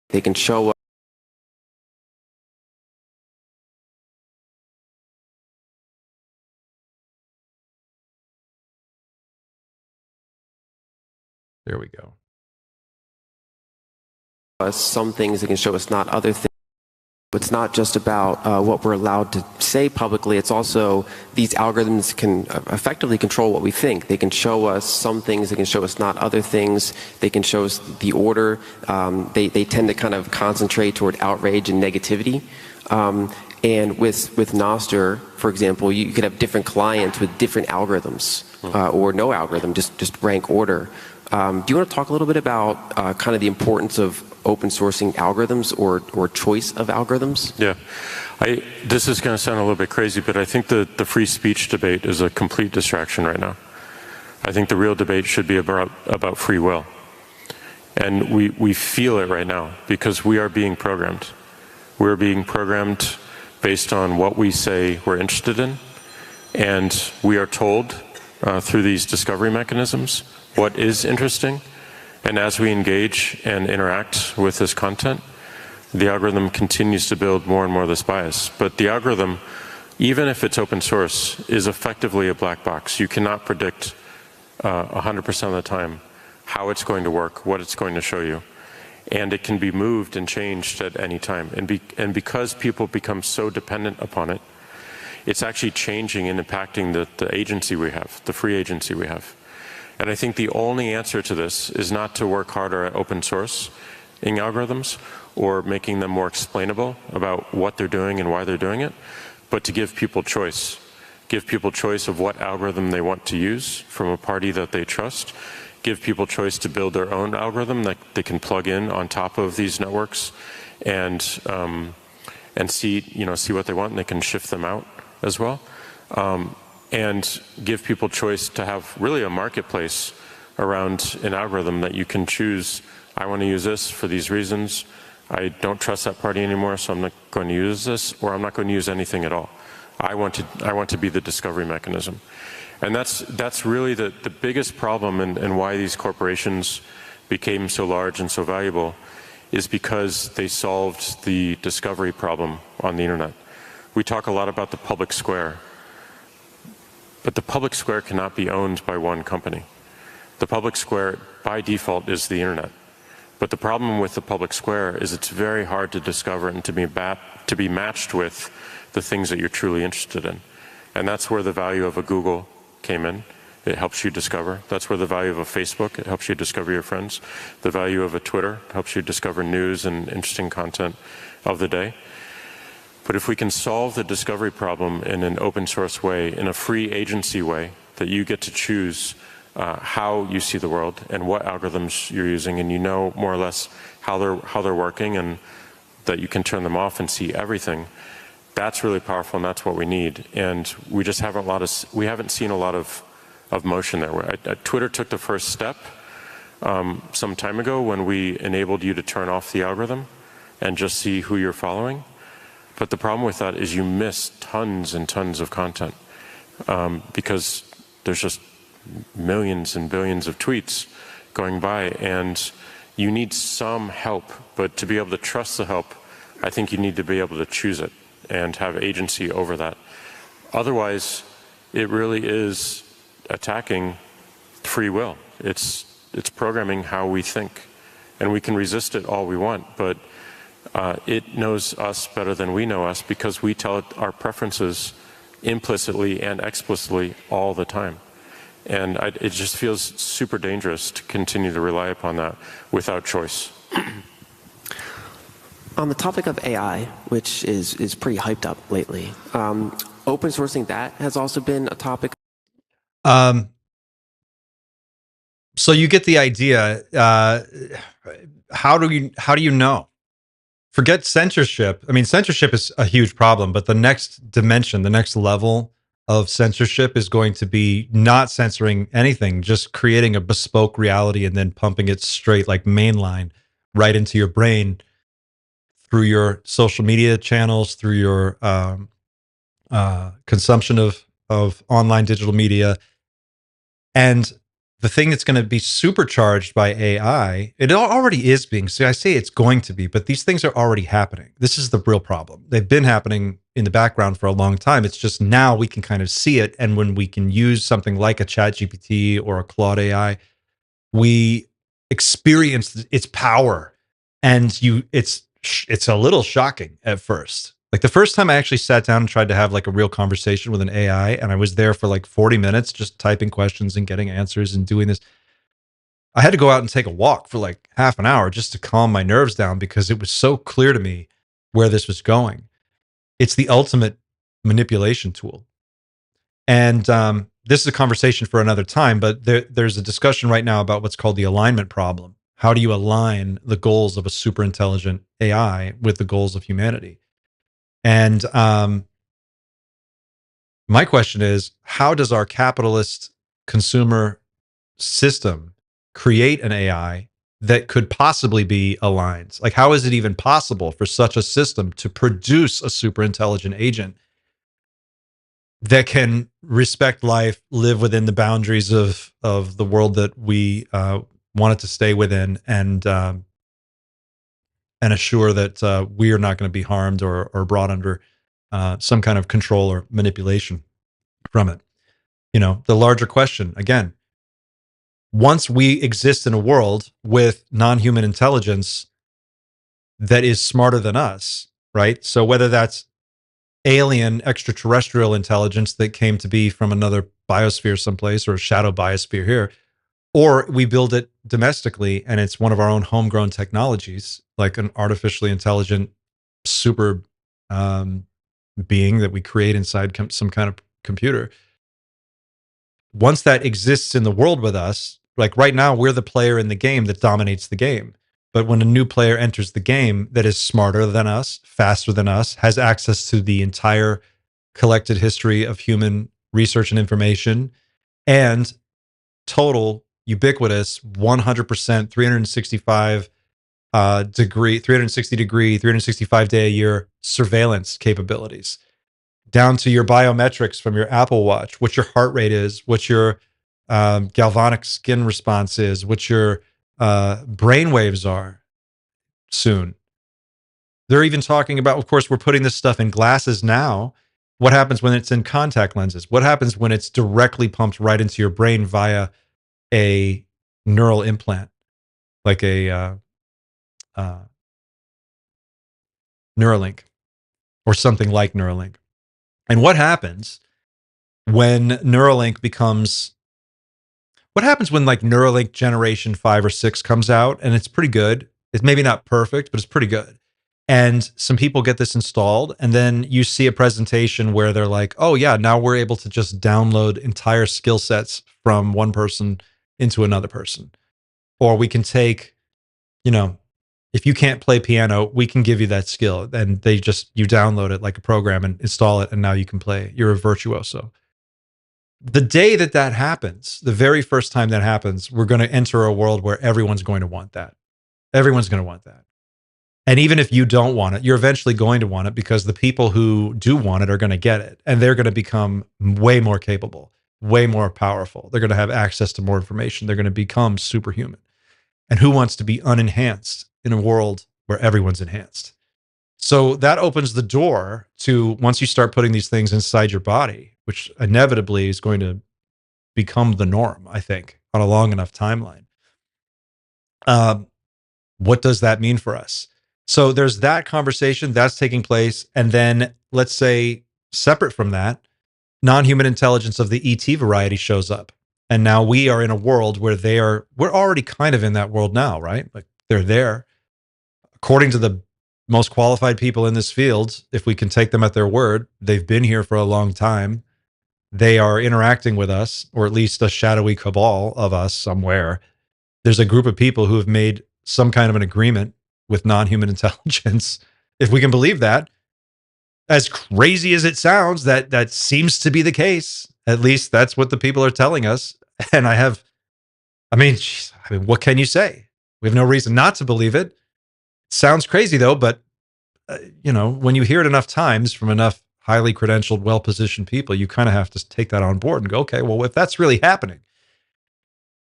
Speaker 2: They can show us.
Speaker 1: There we go.
Speaker 2: Some things, they can show us not other things. It's not just about what we're allowed to say publicly. It's also these algorithms can effectively control what we think. They can show us some things. They can show us not other things. They can show us the order. They tend to kind of concentrate toward outrage and negativity. And with Nostr, for example, you could have different clients with different algorithms or no algorithm, just rank order. Do you want to talk a little bit about kind of the importance of open sourcing algorithms or choice of algorithms?
Speaker 3: Yeah, this is going to sound a little bit crazy, but I think the free speech debate is a complete distraction right now. I think the real debate should be about free will. And we feel it right now because we are being programmed. We're being programmed based on what we say we're interested in. And we are told through these discovery mechanisms what is interesting. And as we engage and interact with this content, the algorithm continues to build more and more of this bias. But the algorithm, even if it's open source, is effectively a black box. You cannot predict 100% of the time how it's going to work, what it's going to show you. And it can be moved and changed at any time. And because people become so dependent upon it, it's actually changing and impacting the agency we have, the free agency we have. And I think the only answer to this is not to work harder at open source in algorithms or making them more explainable about what they're doing and why they're doing it, but to give people choice. Give people choice of what algorithm they want to use from a party that they trust. Give people choice to build their own algorithm that they can plug in on top of these networks and see what they want, and they can shift them out as well. And give people choice to have really a marketplace around an algorithm that you can choose. I want to use this for these reasons. I don't trust that party anymore, so I'm not going to use this, or I'm not going to use anything at all. I want to be the discovery mechanism. And that's really the biggest problem and why these corporations became so large and so valuable is because they solved the discovery problem on the internet. We talk a lot about the public square. But the public square cannot be owned by one company. The public square, by default, is the internet. But the problem with the public square is it's very hard to discover and to be matched with the things that you're truly interested in. And that's where the value of a Google came in. It helps you discover. That's where the value of a Facebook, it helps you discover your friends. The value of a Twitter helps you discover news and interesting content of the day. But if we can solve the discovery problem in an open source way, in a free agency way, that you get to choose how you see the world and what algorithms you're using, and you know more or less how they're working, and that you can turn them off and see everything, that's really powerful, and that's what we need. And we just haven't seen a lot of motion there. Twitter took the first step some time ago when we enabled you to turn off the algorithm and just see who you're following. But the problem with that is you miss tons and tons of content because there's just millions and billions of tweets going by, and you need some help. But to be able to trust the help, I think you need to be able to choose it and have agency over that. Otherwise, it really is attacking free will. It's programming how we think, and we can resist it all we want, but it knows us better than we know us because we tell it our preferences implicitly and explicitly all the time. And it just feels super dangerous to continue to rely upon that without choice.
Speaker 2: On the topic of AI, which is pretty hyped up lately, open sourcing that has also been a topic.
Speaker 1: So you get the idea. How do you know? Forget censorship. I mean, censorship is a huge problem, but the next dimension, the next level of censorship is going to be not censoring anything, just creating a bespoke reality and then pumping it straight like mainline right into your brain through your social media channels, through your consumption of online digital media. And the thing that's going to be supercharged by AI, it already is being, so I say it's going to be, but these things are already happening. This is the real problem. They've been happening in the background for a long time. It's just now we can kind of see it. And when we can use something like a ChatGPT or a Claude AI, we experience its power. And it's a little shocking at first. Like the first time I actually sat down and tried to have like a real conversation with an AI, and I was there for like 40 minutes just typing questions and getting answers and doing this. I had to go out and take a walk for like half an hour just to calm my nerves down because it was so clear to me where this was going. It's the ultimate manipulation tool. And this is a conversation for another time, but there's a discussion right now about what's called the alignment problem. How do you align the goals of a super intelligent AI with the goals of humanity? And my question is, how does our capitalist consumer system create an AI that could possibly be aligned? Like, how is it even possible for such a system to produce a super intelligent agent that can respect life, live within the boundaries of the world that we want it to stay within, and assure that we are not going to be harmed or brought under some kind of control or manipulation from it? You know, the larger question again. Once we exist in a world with non-human intelligence that is smarter than us, right? So whether that's alien extraterrestrial intelligence that came to be from another biosphere someplace or a shadow biosphere here, or we build it domestically and it's one of our own homegrown technologies, like an artificially intelligent super being that we create inside some kind of computer. Once that exists in the world with us, like right now, we're the player in the game that dominates the game. But when a new player enters the game that is smarter than us, faster than us, has access to the entire collected history of human research and information, and total, ubiquitous, 100%, 360 degree, 365 day a year surveillance capabilities, down to your biometrics from your Apple Watch, what your heart rate is, what your galvanic skin response is, what your brain waves are soon. They're even talking about, of course, we're putting this stuff in glasses now. What happens when it's in contact lenses? What happens when it's directly pumped right into your brain via a neural implant, like a Neuralink or something like Neuralink? And what happens when Neuralink becomes, what happens when like Neuralink generation 5 or 6 comes out and it's pretty good? It's maybe not perfect, but it's pretty good. And some people get this installed, and then you see a presentation where they're like, oh yeah, now we're able to just download entire skill sets from one person into another person. Or we can take, you know, if you can't play piano, we can give you that skill. And you download it like a program and install it, and now you can play. You're a virtuoso. The day that that happens, the very first time that happens, we're going to enter a world where everyone's going to want that. Everyone's going to want that. And even if you don't want it, you're eventually going to want it because the people who do want it are going to get it. And they're going to become way more capable, way more powerful. They're going to have access to more information. They're going to become superhuman. And who wants to be unenhanced in a world where everyone's enhanced? So that opens the door to, once you start putting these things inside your body, which inevitably is going to become the norm, I think, on a long enough timeline. What does that mean for us? So there's that conversation that's taking place. And then let's say, separate from that, non-human intelligence of the ET variety shows up. And now we are in a world where we're already kind of in that world now, right? Like they're there. According to the most qualified people in this field, if we can take them at their word, they've been here for a long time. They are interacting with us, or at least a shadowy cabal of us somewhere. There's a group of people who have made some kind of an agreement with non-human intelligence. If we can believe that, as crazy as it sounds, that seems to be the case. At least that's what the people are telling us. And I mean, what can you say? We have no reason not to believe it. Sounds crazy though, but when you hear it enough times from enough highly credentialed, well-positioned people, you kind of have to take that on board and go, okay, well, if that's really happening,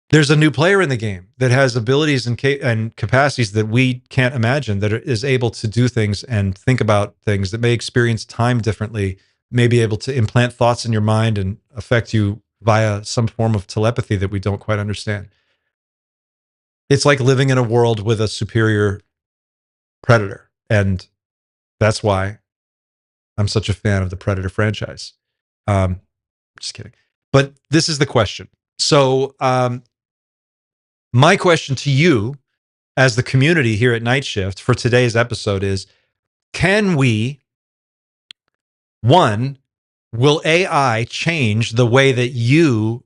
Speaker 1: there's a new player in the game that has abilities and capacities that we can't imagine, that is able to do things and think about things, that may experience time differently, may be able to implant thoughts in your mind and affect you via some form of telepathy that we don't quite understand. It's like living in a world with a superior predator. And that's why I'm such a fan of the Predator franchise. Just kidding. But this is the question. So my question to you as the community here at Night Shift for today's episode is, can we, one, will AI change the way that you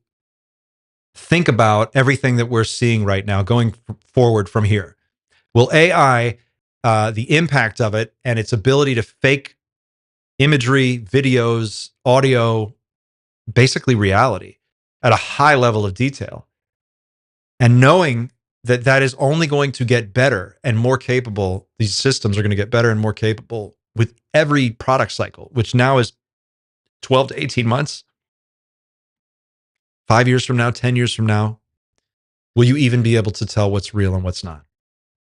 Speaker 1: think about everything that we're seeing right now going forward from here? Will AI, the impact of it and its ability to fake imagery, videos, audio, basically reality at a high level of detail, and knowing that that is only going to get better and more capable, these systems are going to get better and more capable with every product cycle, which now is 12 to 18 months, 5 years from now, 10 years from now, will you even be able to tell what's real and what's not?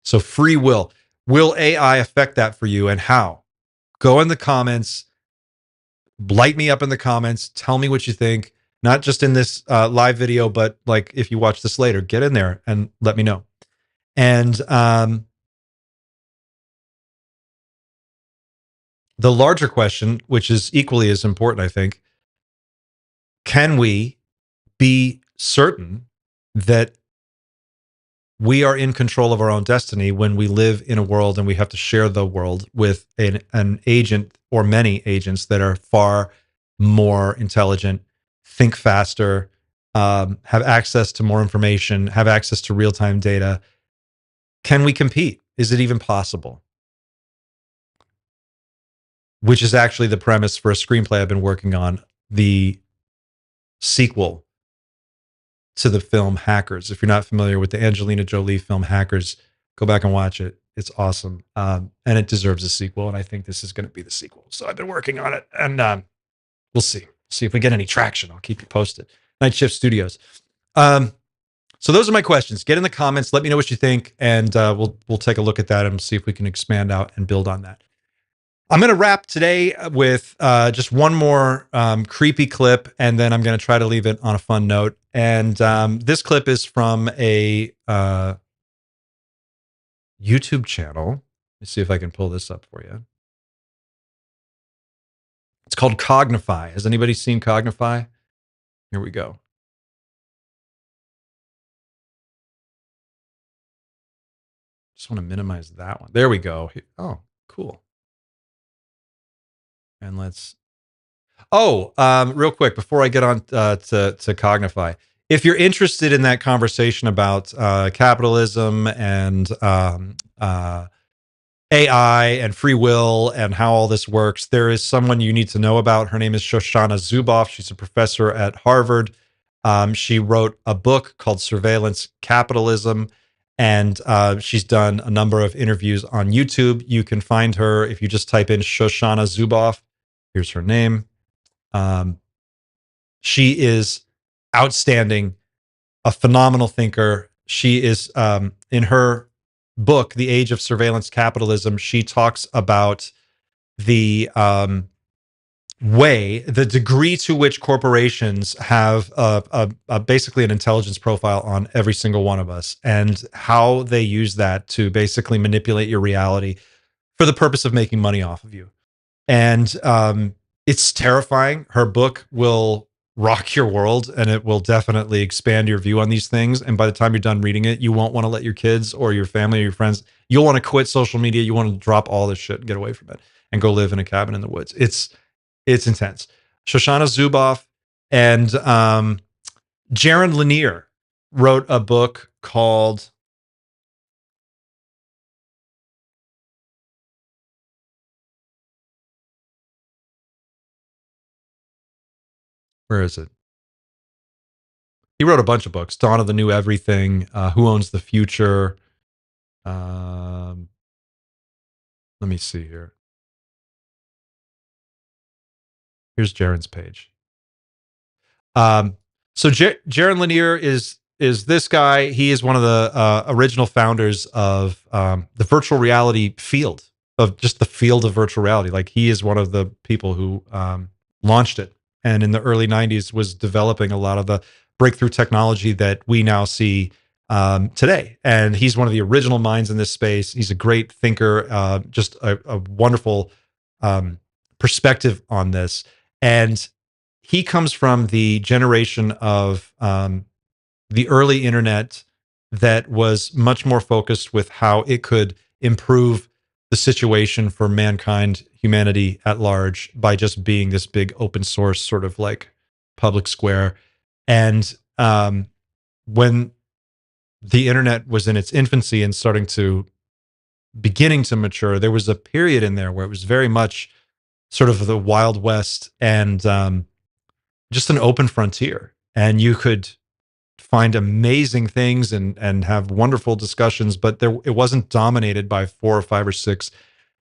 Speaker 1: So free will AI affect that for you, and how? Go in the comments, light me up in the comments, tell me what you think, not just in this live video, but like if you watch this later, get in there and let me know. And the larger question, which is equally as important, I think, can we be certain that we are in control of our own destiny when we live in a world and we have to share the world with an agent or many agents that are far more intelligent, think faster, have access to more information, have access to real-time data? Can we compete? Is it even possible? Which is actually the premise for a screenplay I've been working on, the sequel to the film Hackers. If you're not familiar with the Angelina Jolie film Hackers, go back and watch it. It's awesome. And it deserves a sequel. And I think this is going to be the sequel. So I've been working on it, and we'll see. See if we get any traction. I'll keep you posted. Night Shift Studios. So those are my questions. Get in the comments. Let me know what you think. And we'll take a look at that and see if we can expand out and build on that. I'm going to wrap today with just one more creepy clip, and then I'm going to try to leave it on a fun note. And this clip is from a YouTube channel. Let's see if I can pull this up for you. It's called Cognify. Has anybody seen Cognify? Here we go. Just want to minimize that one. There we go. Oh, cool. And let's... real quick, before I get on to Cognify, if you're interested in that conversation about capitalism and AI and free will and how all this works, there is someone you need to know about. Her name is Shoshana Zuboff. She's a professor at Harvard. She wrote a book called Surveillance Capitalism, and she's done a number of interviews on YouTube. You can find her if you just type in Shoshana Zuboff. Here's her name. She is outstanding, a phenomenal thinker. She is, in her book, The Age of Surveillance Capitalism, she talks about the degree to which corporations have basically an intelligence profile on every single one of us, and how they use that to basically manipulate your reality for the purpose of making money off of you. And it's terrifying. Her book will rock your world, and it will definitely expand your view on these things. And by the time you're done reading it, you won't want to let your kids or your family or your friends, you'll want to quit social media. You want to drop all this shit and get away from it and go live in a cabin in the woods. It's intense. Shoshana Zuboff and Jaron Lanier wrote a book called where is it? He wrote a bunch of books. Dawn of the New Everything, Who Owns the Future. Let me see here. Here's Jaron's page. So Jaron Lanier is this guy. He is one of the original founders of the virtual reality field, of just the field of virtual reality. Like, he is one of the people who launched it, and in the early 90s was developing a lot of the breakthrough technology that we now see today. And he's one of the original minds in this space. He's a great thinker, just a wonderful perspective on this. And he comes from the generation of the early internet that was much more focused with how it could improve the situation for mankind, humanity at large, by just being this big open source sort of like public square. And when the internet was in its infancy and beginning to mature, there was a period in there where it was very much sort of the Wild West and just an open frontier. And you could find amazing things and have wonderful discussions, but it wasn't dominated by 4 or 5 or 6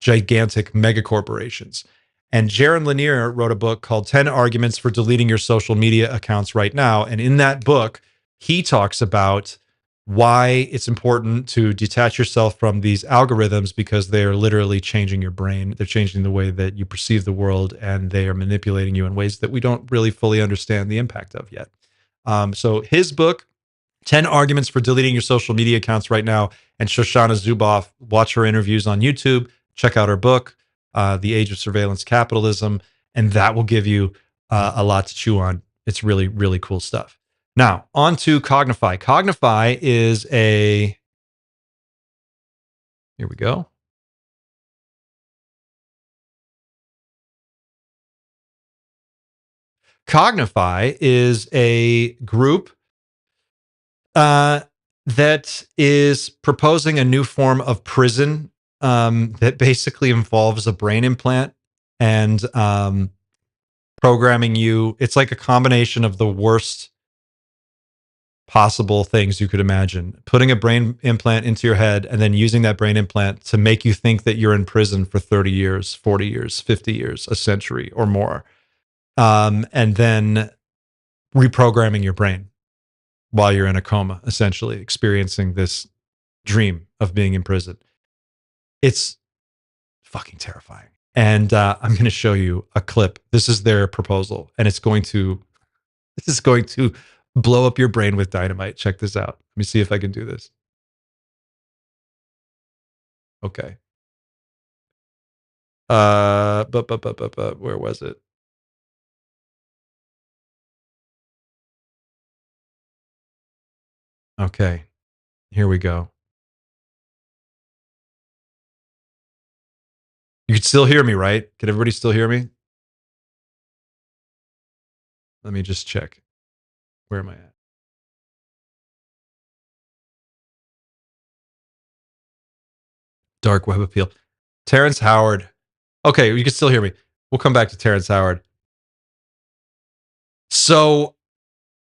Speaker 1: gigantic mega corporations. And Jaron Lanier wrote a book called 10 Arguments for Deleting Your Social Media Accounts Right Now. And in that book, he talks about why it's important to detach yourself from these algorithms, because they are literally changing your brain. They're changing the way that you perceive the world, and they are manipulating you in ways that we don't really fully understand the impact of yet. So his book, 10 Arguments for Deleting Your Social Media Accounts Right Now, and Shoshana Zuboff, watch her interviews on YouTube, check out her book, The Age of Surveillance Capitalism, and that will give you a lot to chew on. It's really, really cool stuff. Now, on to Cognify. Cognify is here we go. Cognify is a group that is proposing a new form of prison that basically involves a brain implant and programming you. It's like a combination of the worst possible things you could imagine. Putting a brain implant into your head and then using that brain implant to make you think that you're in prison for 30 years, 40 years, 50 years, a century or more. And then reprogramming your brain while you're in a coma, essentially experiencing this dream of being in prison. It's fucking terrifying. And I'm going to show you a clip. This is their proposal, and this is going to blow up your brain with dynamite. Check this out. Let me see if I can do this. Okay. But where was it? Okay. Here we go. You can still hear me, right? Can everybody still hear me? Let me just check. Where am I at? Dark web appeal. Terrence Howard. Okay, you can still hear me. We'll come back to Terrence Howard. So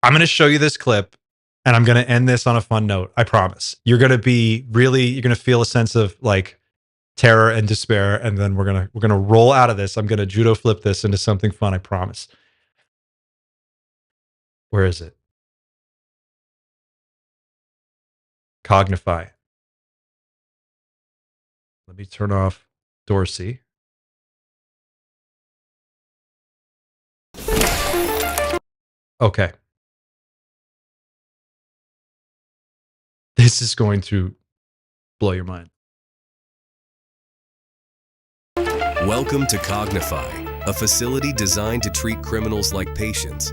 Speaker 1: I'm going to show you this clip, and I'm going to end this on a fun note. I promise. You're going to feel a sense of like terror and despair, and then we're going to roll out of this. I'm going to judo flip this into something fun. I promise. Where is it? Cognify. Let me turn off Dorsey. Okay. This is going to blow your mind.
Speaker 4: Welcome to Cognify, a facility designed to treat criminals like patients.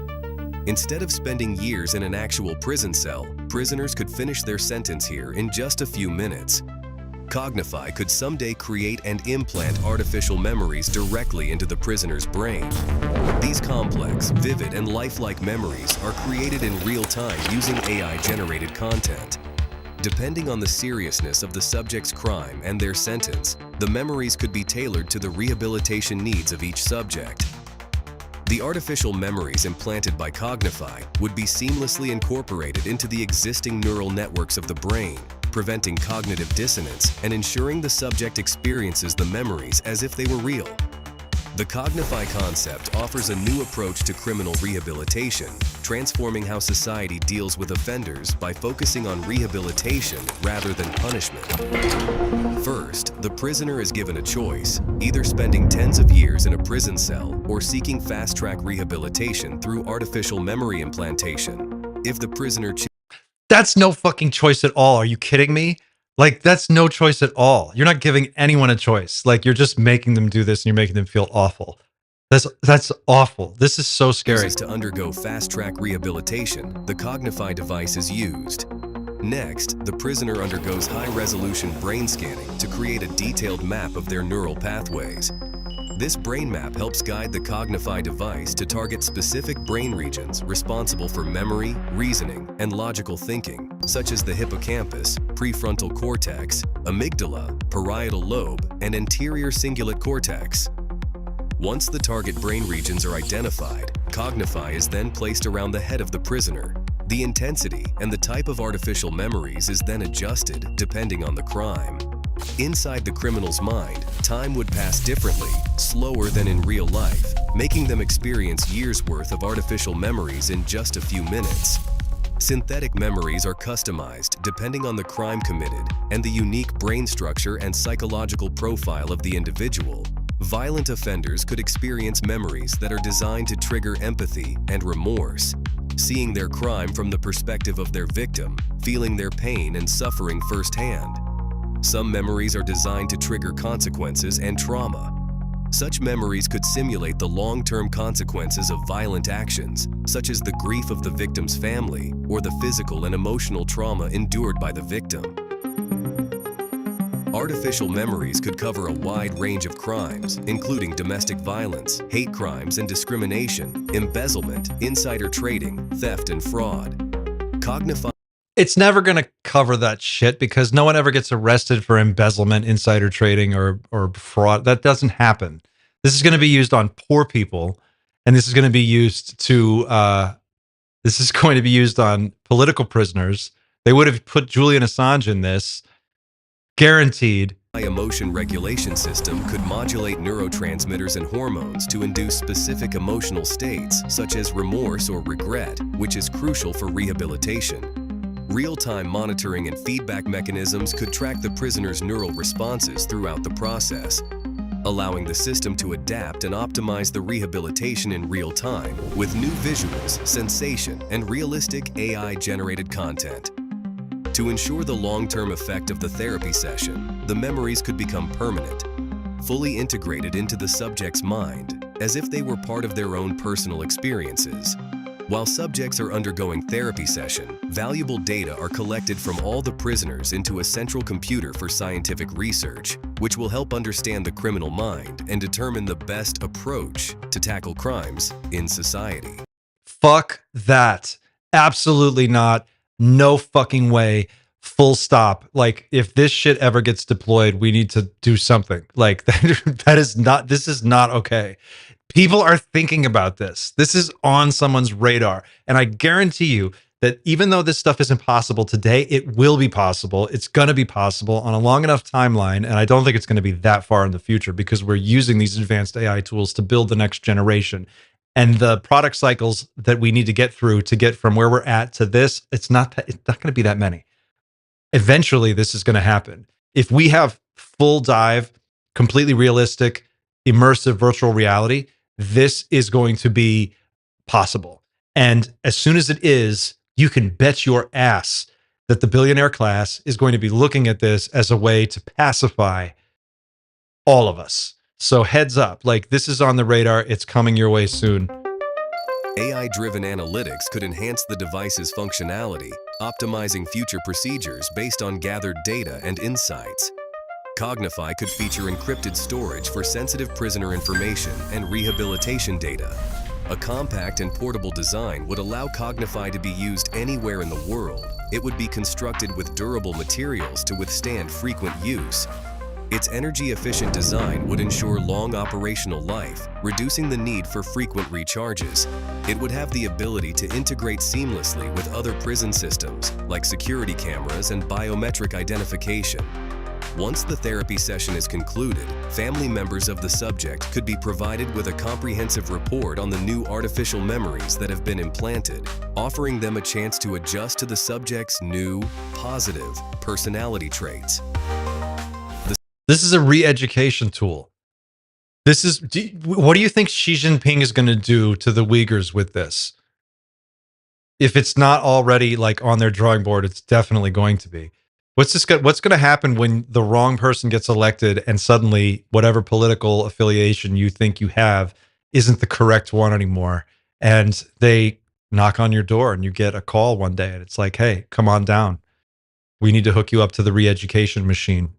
Speaker 4: Instead of spending years in an actual prison cell, prisoners could finish their sentence here in just a few minutes. Cognify could someday create and implant artificial memories directly into the prisoner's brain. These complex, vivid, and lifelike memories are created in real time using AI-generated content. Depending on the seriousness of the subject's crime and their sentence, the memories could be tailored to the rehabilitation needs of each subject. The artificial memories implanted by Cognify would be seamlessly incorporated into the existing neural networks of the brain, preventing cognitive dissonance and ensuring the subject experiences the memories as if they were real. The Cognify concept offers a new approach to criminal rehabilitation, transforming how society deals with offenders by focusing on rehabilitation rather than punishment. First, the prisoner is given a choice, either spending tens of years in a prison cell or seeking fast-track rehabilitation through artificial memory implantation. If the prisoner
Speaker 1: That's no fucking choice at all. Are you kidding me? Like, that's no choice at all. You're not giving anyone a choice. Like, you're just making them do this and you're making them feel awful. That's awful. This is so scary.
Speaker 4: To undergo fast-track rehabilitation, the Cognify device is used. Next, the prisoner undergoes high-resolution brain scanning to create a detailed map of their neural pathways. This brain map helps guide the Cognify device to target specific brain regions responsible for memory, reasoning, and logical thinking, such as the hippocampus, prefrontal cortex, amygdala, parietal lobe, and anterior cingulate cortex. Once the target brain regions are identified, Cognify is then placed around the head of the prisoner. The intensity and the type of artificial memories is then adjusted depending on the crime. Inside the criminal's mind, time would pass differently, slower than in real life, making them experience years' worth of artificial memories in just a few minutes. Synthetic memories are customized depending on the crime committed and the unique brain structure and psychological profile of the individual. Violent offenders could experience memories that are designed to trigger empathy and remorse, seeing their crime from the perspective of their victim, feeling their pain and suffering firsthand. Some memories are designed to trigger consequences and trauma. Such memories could simulate the long-term consequences of violent actions, such as the grief of the victim's family or the physical and emotional trauma endured by the victim. Artificial memories could cover a wide range of crimes, including domestic violence, hate crimes and discrimination, embezzlement, insider trading, theft and fraud. Cognify
Speaker 1: It's never going to cover that shit because no one ever gets arrested for embezzlement, insider trading, or fraud. That doesn't happen. This is going to be used on poor people, and this is going to be used to on political prisoners. They would have put Julian Assange in this, guaranteed.
Speaker 4: Emotion regulation system could modulate neurotransmitters and hormones to induce specific emotional states, such as remorse or regret, which is crucial for rehabilitation. Real-time monitoring and feedback mechanisms could track the prisoner's neural responses throughout the process, allowing the system to adapt and optimize the rehabilitation in real time with new visuals, sensation, and realistic AI-generated content. To ensure the long-term effect of the therapy session, the memories could become permanent, fully integrated into the subject's mind, as if they were part of their own personal experiences. While subjects are undergoing therapy session, valuable data are collected from all the prisoners into a central computer for scientific research, which will help understand the criminal mind and determine the best approach to tackle crimes in society.
Speaker 1: Fuck that. Absolutely not. No fucking way. Full stop. Like, if this shit ever gets deployed, we need to do something. Like, this is not okay. People are thinking about this. This is on someone's radar. And I guarantee you that even though this stuff isn't possible today, it will be possible. It's going to be possible on a long enough timeline. And I don't think it's going to be that far in the future because we're using these advanced AI tools to build the next generation. And the product cycles that we need to get through to get from where we're at to this, it's not going to be that many. Eventually, this is going to happen. If we have full dive, completely realistic, immersive virtual reality, this is going to be possible. And as soon as it is, you can bet your ass that the billionaire class is going to be looking at this as a way to pacify all of us. So heads up, like, this is on the radar. It's coming your way soon.
Speaker 4: AI-driven analytics could enhance the device's functionality, optimizing future procedures based on gathered data and insights. Cognify could feature encrypted storage for sensitive prisoner information and rehabilitation data. A compact and portable design would allow Cognify to be used anywhere in the world. It would be constructed with durable materials to withstand frequent use. Its energy-efficient design would ensure long operational life, reducing the need for frequent recharges. It would have the ability to integrate seamlessly with other prison systems, like security cameras and biometric identification. Once the therapy session is concluded, family members of the subject could be provided with a comprehensive report on the new artificial memories that have been implanted, offering them a chance to adjust to the subject's new, positive personality traits.
Speaker 1: This is a re-education tool. What do you think Xi Jinping is going to do to the Uyghurs with this? If it's not already like on their drawing board, it's definitely going to be. What's going to happen when the wrong person gets elected and suddenly whatever political affiliation you think you have isn't the correct one anymore, and they knock on your door and you get a call one day and it's like, hey, come on down. We need to hook you up to the re-education machine.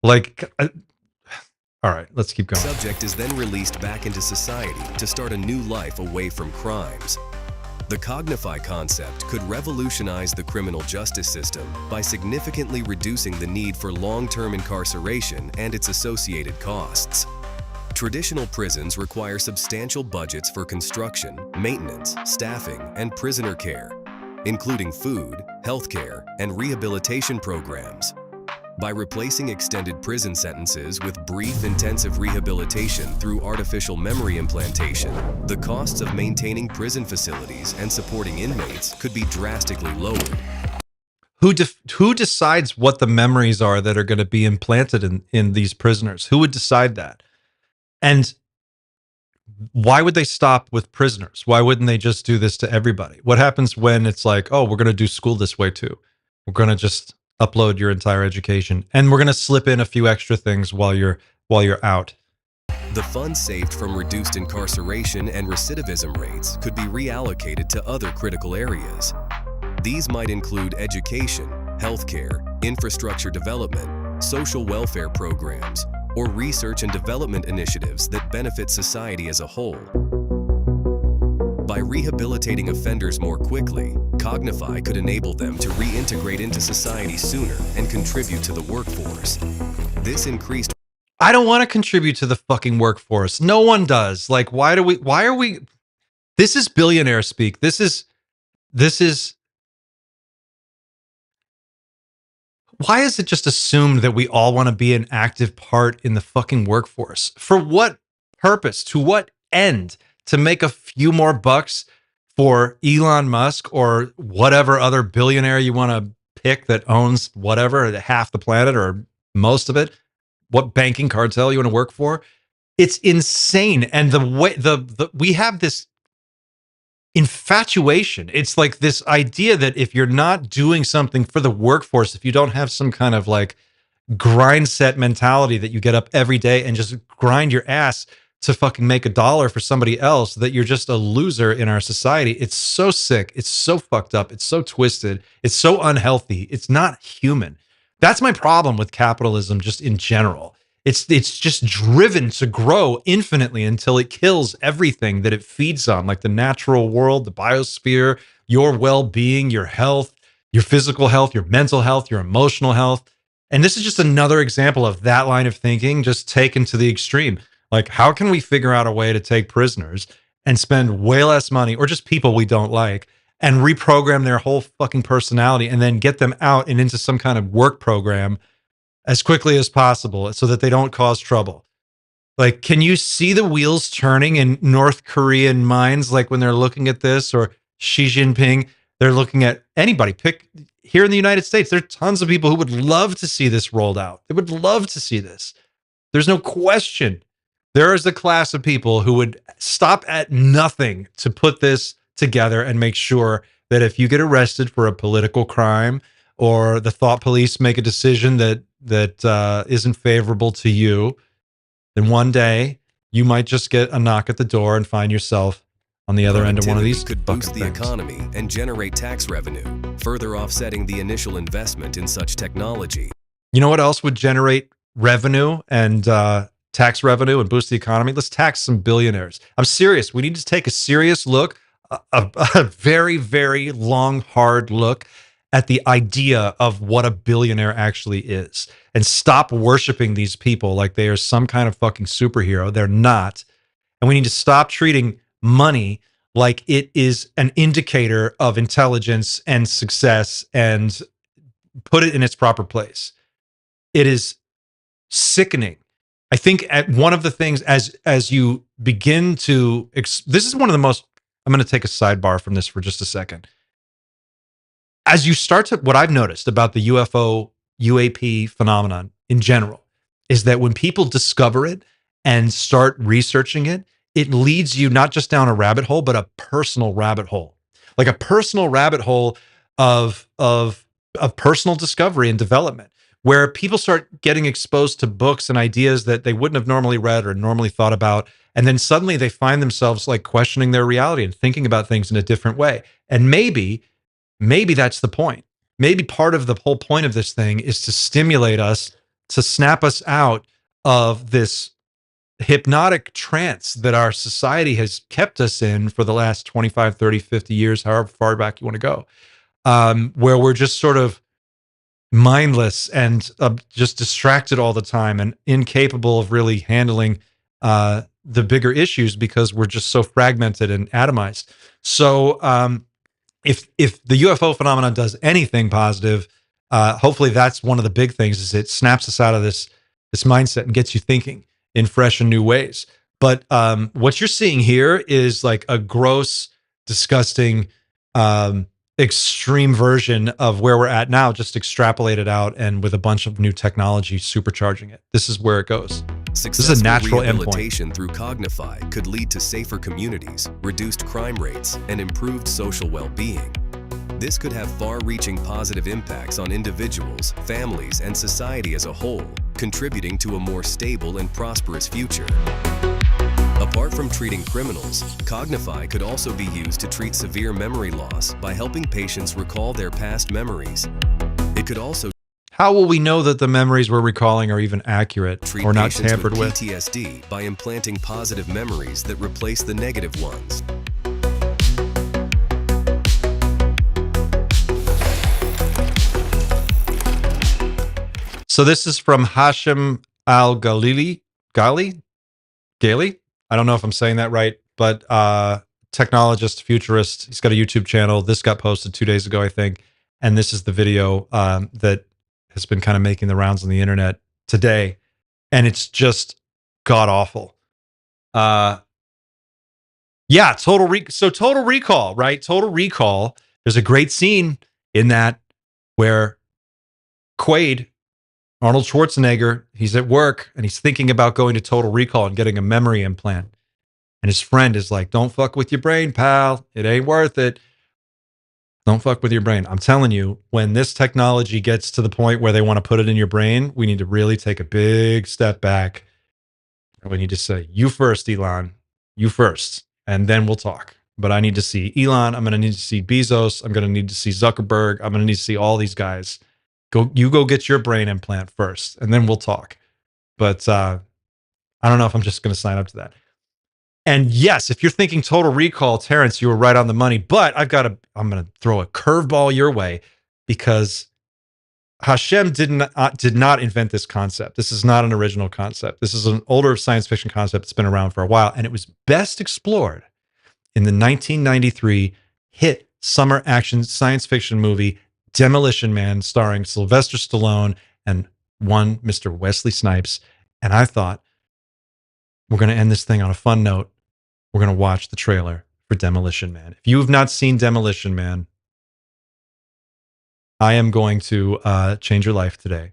Speaker 1: Like, all right, let's keep going.
Speaker 4: The subject is then released back into society to start a new life away from crimes. The Cognify concept could revolutionize the criminal justice system by significantly reducing the need for long-term incarceration and its associated costs. Traditional prisons require substantial budgets for construction, maintenance, staffing, and prisoner care, including food, healthcare, and rehabilitation programs. By replacing extended prison sentences with brief, intensive rehabilitation through artificial memory implantation, the costs of maintaining prison facilities and supporting inmates could be drastically lowered.
Speaker 1: Who decides what the memories are that are going to be implanted in these prisoners? Who would decide that? And why would they stop with prisoners? Why wouldn't they just do this to everybody? What happens when it's like, oh, we're going to do school this way too? We're going to just upload your entire education, and we're going to slip in a few extra things while you're out.
Speaker 4: The funds saved from reduced incarceration and recidivism rates could be reallocated to other critical areas. These might include education, healthcare, infrastructure development, social welfare programs, or research and development initiatives that benefit society as a whole. By rehabilitating offenders more quickly, Cognify could enable them to reintegrate into society sooner and contribute to the workforce. This increased...
Speaker 1: I don't want to contribute to the fucking workforce. No one does. Like, why are we... This is billionaire speak. This is... Why is it just assumed that we all want to be an active part in the fucking workforce? For what purpose? To what end? To make a few more bucks for Elon Musk or whatever other billionaire you want to pick that owns whatever, half the planet or most of it? What banking cartel you want to work for? It's insane. And the way we have this infatuation. It's like this idea that if you're not doing something for the workforce, if you don't have some kind of like grind set mentality that you get up every day and just grind your ass to fucking make $1 for somebody else, that you're just a loser in our society. It's so sick. It's so fucked up. It's so twisted. It's so unhealthy. It's not human. That's my problem with capitalism just in general. It's just driven to grow infinitely until it kills everything that it feeds on, like the natural world, the biosphere, your well-being, your health, your physical health, your mental health, your emotional health. And this is just another example of that line of thinking just taken to the extreme. Like, how can we figure out a way to take prisoners and spend way less money, or just people we don't like, and reprogram their whole fucking personality and then get them out and into some kind of work program as quickly as possible so that they don't cause trouble? Like, can you see the wheels turning in North Korean minds? Like when they're looking at this, or Xi Jinping, they're looking at anybody. Pick here in the United States, there are tons of people who would love to see this rolled out. They would love to see this. There's no question. There is a class of people who would stop at nothing to put this together and make sure that if you get arrested for a political crime, or the thought police make a decision that isn't favorable to you, then one day you might just get a knock at the door and find yourself on the other end of one of these
Speaker 4: could
Speaker 1: fucking
Speaker 4: boost the
Speaker 1: things.
Speaker 4: economy and generate tax revenue, further offsetting the initial investment in such technology.
Speaker 1: You know what else would generate revenue and tax revenue and boost the economy? Let's tax some billionaires. I'm serious. We need to take a serious look, a very, very long, hard look at the idea of what a billionaire actually is, and stop worshiping these people like they are some kind of fucking superhero. They're not. And we need to stop treating money like it is an indicator of intelligence and success, and put it in its proper place. It is sickening. I think at one of the things as you begin to this is one of the most, I'm going to take a sidebar from this for just a second. As you start to, what I've noticed about the UFO UAP phenomenon in general is that when people discover it and start researching it, it leads you not just down a rabbit hole, but a personal rabbit hole, like a personal rabbit hole of personal discovery and development, where people start getting exposed to books and ideas that they wouldn't have normally read or normally thought about. And then suddenly they find themselves like questioning their reality and thinking about things in a different way. And maybe that's the point. Maybe part of the whole point of this thing is to stimulate us, to snap us out of this hypnotic trance that our society has kept us in for the last 25, 30, 50 years, however far back you want to go, where we're just sort of mindless and just distracted all the time and incapable of really handling the bigger issues because we're just so fragmented and atomized. So if the UFO phenomenon does anything positive, hopefully that's one of the big things, is it snaps us out of this mindset and gets you thinking in fresh and new ways. But what you're seeing here is like a gross, disgusting, extreme version of where we're at now, just extrapolated out and with a bunch of new technology supercharging it. This is where it goes. This is a natural endpoint.
Speaker 4: Rehabilitation through Cognify could lead to safer communities, reduced crime rates, and improved social well-being. This could have far-reaching positive impacts on individuals, families, and society as a whole, contributing to a more stable and prosperous future. Apart from treating criminals, Cognify could also be used to treat severe memory loss by helping patients recall their past memories. It could also
Speaker 1: How will we know that the memories we're recalling are even accurate
Speaker 4: treat
Speaker 1: or not
Speaker 4: patients
Speaker 1: tampered with?
Speaker 4: PTSD by implanting positive memories that replace the negative ones.
Speaker 1: So this is from Hashim Al-Ghalili. Gali? I don't know if I'm saying that right, but technologist, futurist. He's got a YouTube channel. This got posted 2 days ago, I think. And this is the video that has been kind of making the rounds on the internet today. And it's just god awful. Yeah, Total Recall, right? Total Recall. There's a great scene in that where Quaid, Arnold Schwarzenegger, he's at work and he's thinking about going to Total Recall and getting a memory implant. And his friend is like, don't fuck with your brain, pal. It ain't worth it. Don't fuck with your brain. I'm telling you, when this technology gets to the point where they want to put it in your brain, we need to really take a big step back. And we need to say, you first, Elon. You first. And then we'll talk. But I need to see Elon. I'm going to need to see Bezos. I'm going to need to see Zuckerberg. I'm going to need to see all these guys. You go get your brain implant first, and then we'll talk. But I don't know if I'm just going to sign up to that. And yes, if you're thinking Total Recall, Terrence, you were right on the money. But I'm going to throw a curveball your way, because Hashem did not invent this concept. This is not an original concept. This is an older science fiction concept that's been around for a while, and it was best explored in the 1993 hit summer action science fiction movie Demolition Man, starring Sylvester Stallone and one Mr. Wesley Snipes. And I thought, we're going to end this thing on a fun note. We're going to watch the trailer for Demolition Man. If you have not seen Demolition Man, I am going to change your life today.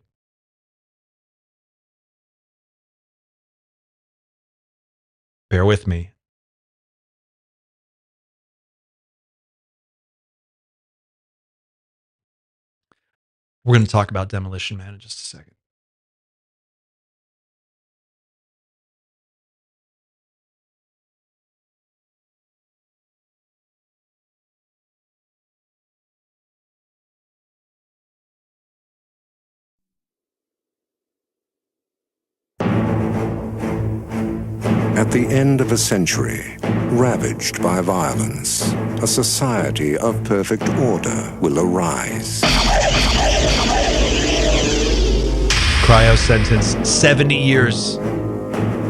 Speaker 1: Bear with me. We're going to talk about Demolition Man in just a second.
Speaker 5: At the end of a century, ravaged by violence, a society of perfect order will arise.
Speaker 1: Cryo sentence, 70 years.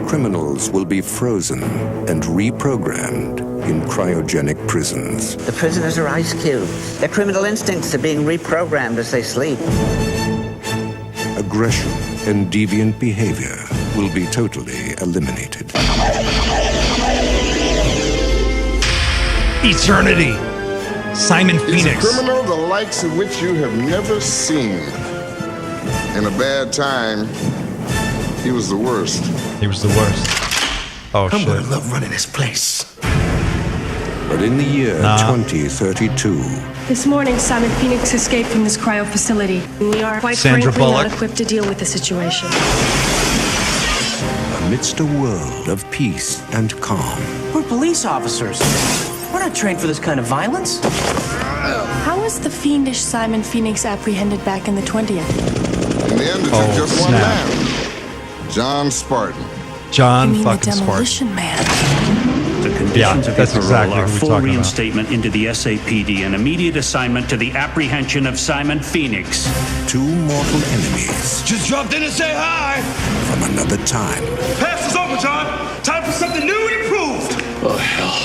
Speaker 5: Criminals will be frozen and reprogrammed in cryogenic prisons.
Speaker 6: The prisoners are ice cubes. Their criminal instincts are being reprogrammed as they sleep.
Speaker 5: Aggression and deviant behavior will be totally eliminated.
Speaker 1: Eternity. Simon
Speaker 7: He's
Speaker 1: Phoenix.
Speaker 7: a criminal the likes of which you have never seen. In a bad time, he was the worst.
Speaker 1: He was the worst. Oh,
Speaker 8: I'm
Speaker 1: shit.
Speaker 8: gonna love running this place.
Speaker 5: But in the year 2032,
Speaker 9: This morning, Simon Phoenix escaped from this cryo facility. We are quite
Speaker 1: Sandra
Speaker 9: frankly
Speaker 1: Bullock.
Speaker 9: not equipped to deal with the situation.
Speaker 5: amidst a world of peace and calm,
Speaker 8: We're police officers. We're not trained for this kind of violence.
Speaker 9: How was the fiendish Simon Phoenix apprehended back in the 20th?
Speaker 7: In the end, it took just one man, John Spartan.
Speaker 1: John
Speaker 9: You mean the
Speaker 1: fucking Spartan.
Speaker 9: Demolition Man?
Speaker 10: The conditions
Speaker 1: Yeah,
Speaker 10: of
Speaker 1: that's
Speaker 10: your
Speaker 1: exactly
Speaker 10: parole are
Speaker 1: who we're
Speaker 10: full
Speaker 1: talking about.
Speaker 10: reinstatement into the SAPD and immediate assignment to the apprehension of Simon Phoenix.
Speaker 5: two mortal enemies
Speaker 11: Just dropped in to say hi.
Speaker 5: from another time
Speaker 11: Pass is over, John. Time for something new and improved. Oh, hell.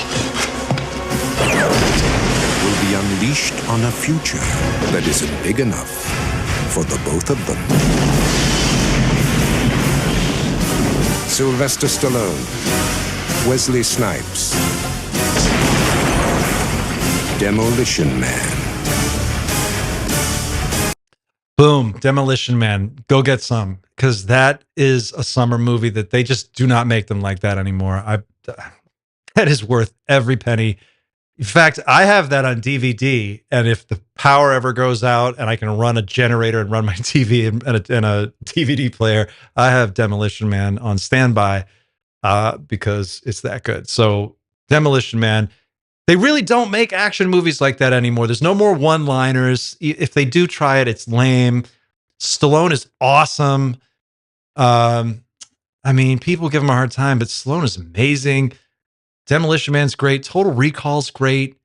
Speaker 5: will be unleashed on a future that isn't big enough for the both of them. Sylvester Stallone, Wesley Snipes, Demolition Man.
Speaker 1: Boom, Demolition Man. Go get some, because that is a summer movie that they just do not make them like that anymore. That is worth every penny. In fact, I have that on DVD, and if the power ever goes out and I can run a generator and run my TV and a DVD player, I have Demolition Man on standby because it's that good. So Demolition Man. They really don't make action movies like that anymore. There's no more one-liners. If they do try it, it's lame. Stallone is awesome. I mean, people give him a hard time, but Stallone is amazing. Demolition Man's great. Total Recall's great.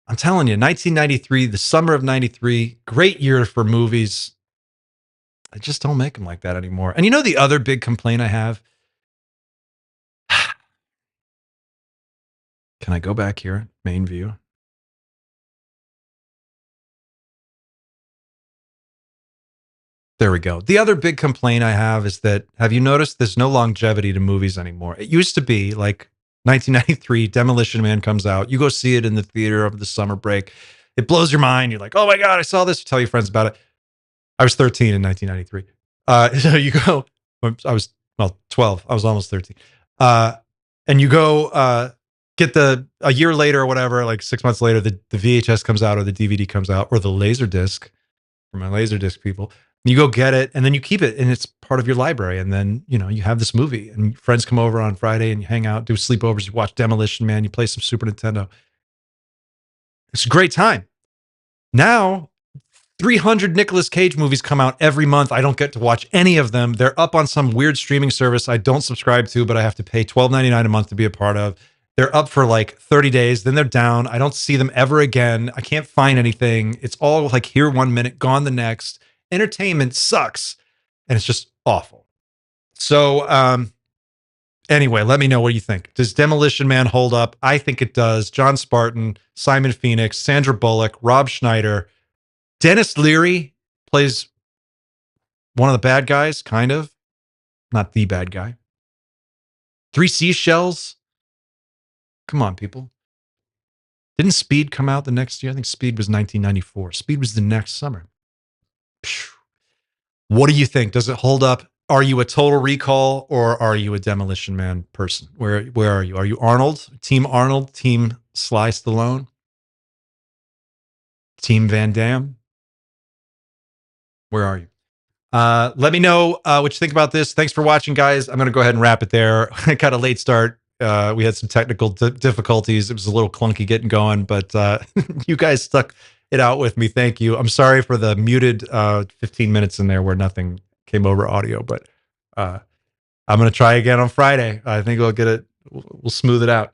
Speaker 1: I'm telling you, 1993, the summer of 93, great year for movies. I just don't make them like that anymore. And you know the other big complaint I have? Can I go back here? Main view. There we go. The other big complaint I have is that, have you noticed there's no longevity to movies anymore? It used to be like 1993, Demolition Man comes out. You go see it in the theater over the summer break. It blows your mind. You're like, oh my God, I saw this. You tell your friends about it. I was 13 in 1993. So you go, I was, 12. I was almost 13. And you go, get a year later or whatever, like 6 months later, the VHS comes out or the DVD comes out or the Laserdisc for my Laserdisc people. You go get it and then you keep it and it's part of your library. And then, you know, you have this movie and friends come over on Friday and you hang out, do sleepovers, you watch Demolition Man, you play some Super Nintendo. It's a great time. Now, 300 Nicolas Cage movies come out every month. I don't get to watch any of them. They're up on some weird streaming service I don't subscribe to, but I have to pay $12.99 a month to be a part of. They're up for like 30 days, then they're down. I don't see them ever again. I can't find anything. It's all like here 1 minute, gone the next. Entertainment sucks, and it's just awful. So anyway, let me know what you think. Does Demolition Man hold up? I think it does. John Spartan, Simon Phoenix, Sandra Bullock, Rob Schneider. Dennis Leary plays one of the bad guys, kind of. Not the bad guy. 3 Seashells. Come on, people. Didn't Speed come out the next year? I think Speed was 1994. Speed was the next summer. Phew. What do you think? Does it hold up? Are you a Total Recall or are you a Demolition Man person? Where are you? Are you Arnold? Team Sly Stallone? Team Van Damme? Where are you? Let me know what you think about this. Thanks for watching, guys. I'm going to go ahead and wrap it there. I got a late start. We had some technical difficulties. It was a little clunky getting going, but you guys stuck it out with me. Thank you. I'm sorry for the muted 15 minutes in there where nothing came over audio, but I'm going to try again on Friday. I think we'll get We'll smooth it out.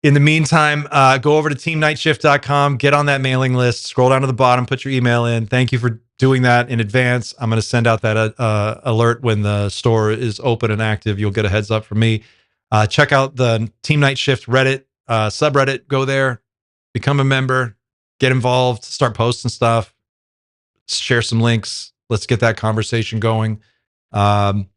Speaker 1: In the meantime, go over to teamnightshift.com, get on that mailing list, scroll down to the bottom, put your email in. Thank you for doing that in advance. I'm going to send out that alert when the store is open and active. You'll get a heads up from me. Check out the Team Night Shift Reddit subreddit. Go there, become a member, get involved, start posting stuff, share some links. Let's get that conversation going. And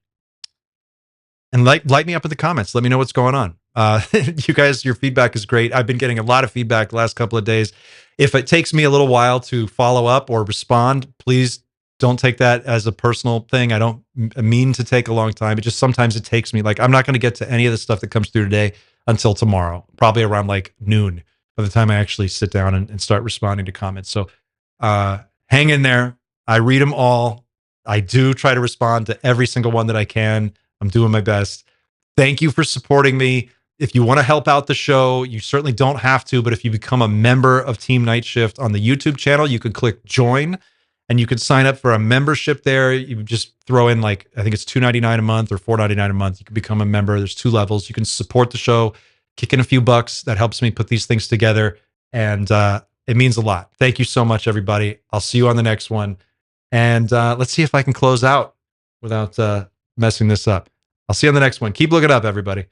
Speaker 1: light me up in the comments. Let me know what's going on. You guys, your feedback is great. I've been getting a lot of feedback the last couple of days. If it takes me a little while to follow up or respond, please don't take that as a personal thing. I don't mean to take a long time. It just sometimes it takes me. Like, I'm not going to get to any of the stuff that comes through today until tomorrow, probably around like noon by the time I actually sit down and start responding to comments. So hang in there. I read them all. I do try to respond to every single one that I can. I'm doing my best. Thank you for supporting me. If you want to help out the show, you certainly don't have to, but if you become a member of Team Night Shift on the YouTube channel, you can click join and you can sign up for a membership there. You just throw in like, I think it's $2.99 a month or $4.99 a month. You can become a member. There's 2 levels. You can support the show, kick in a few bucks. That helps me put these things together. And it means a lot. Thank you so much, everybody. I'll see you on the next one. And let's see if I can close out without messing this up. I'll see you on the next one. Keep looking up, everybody.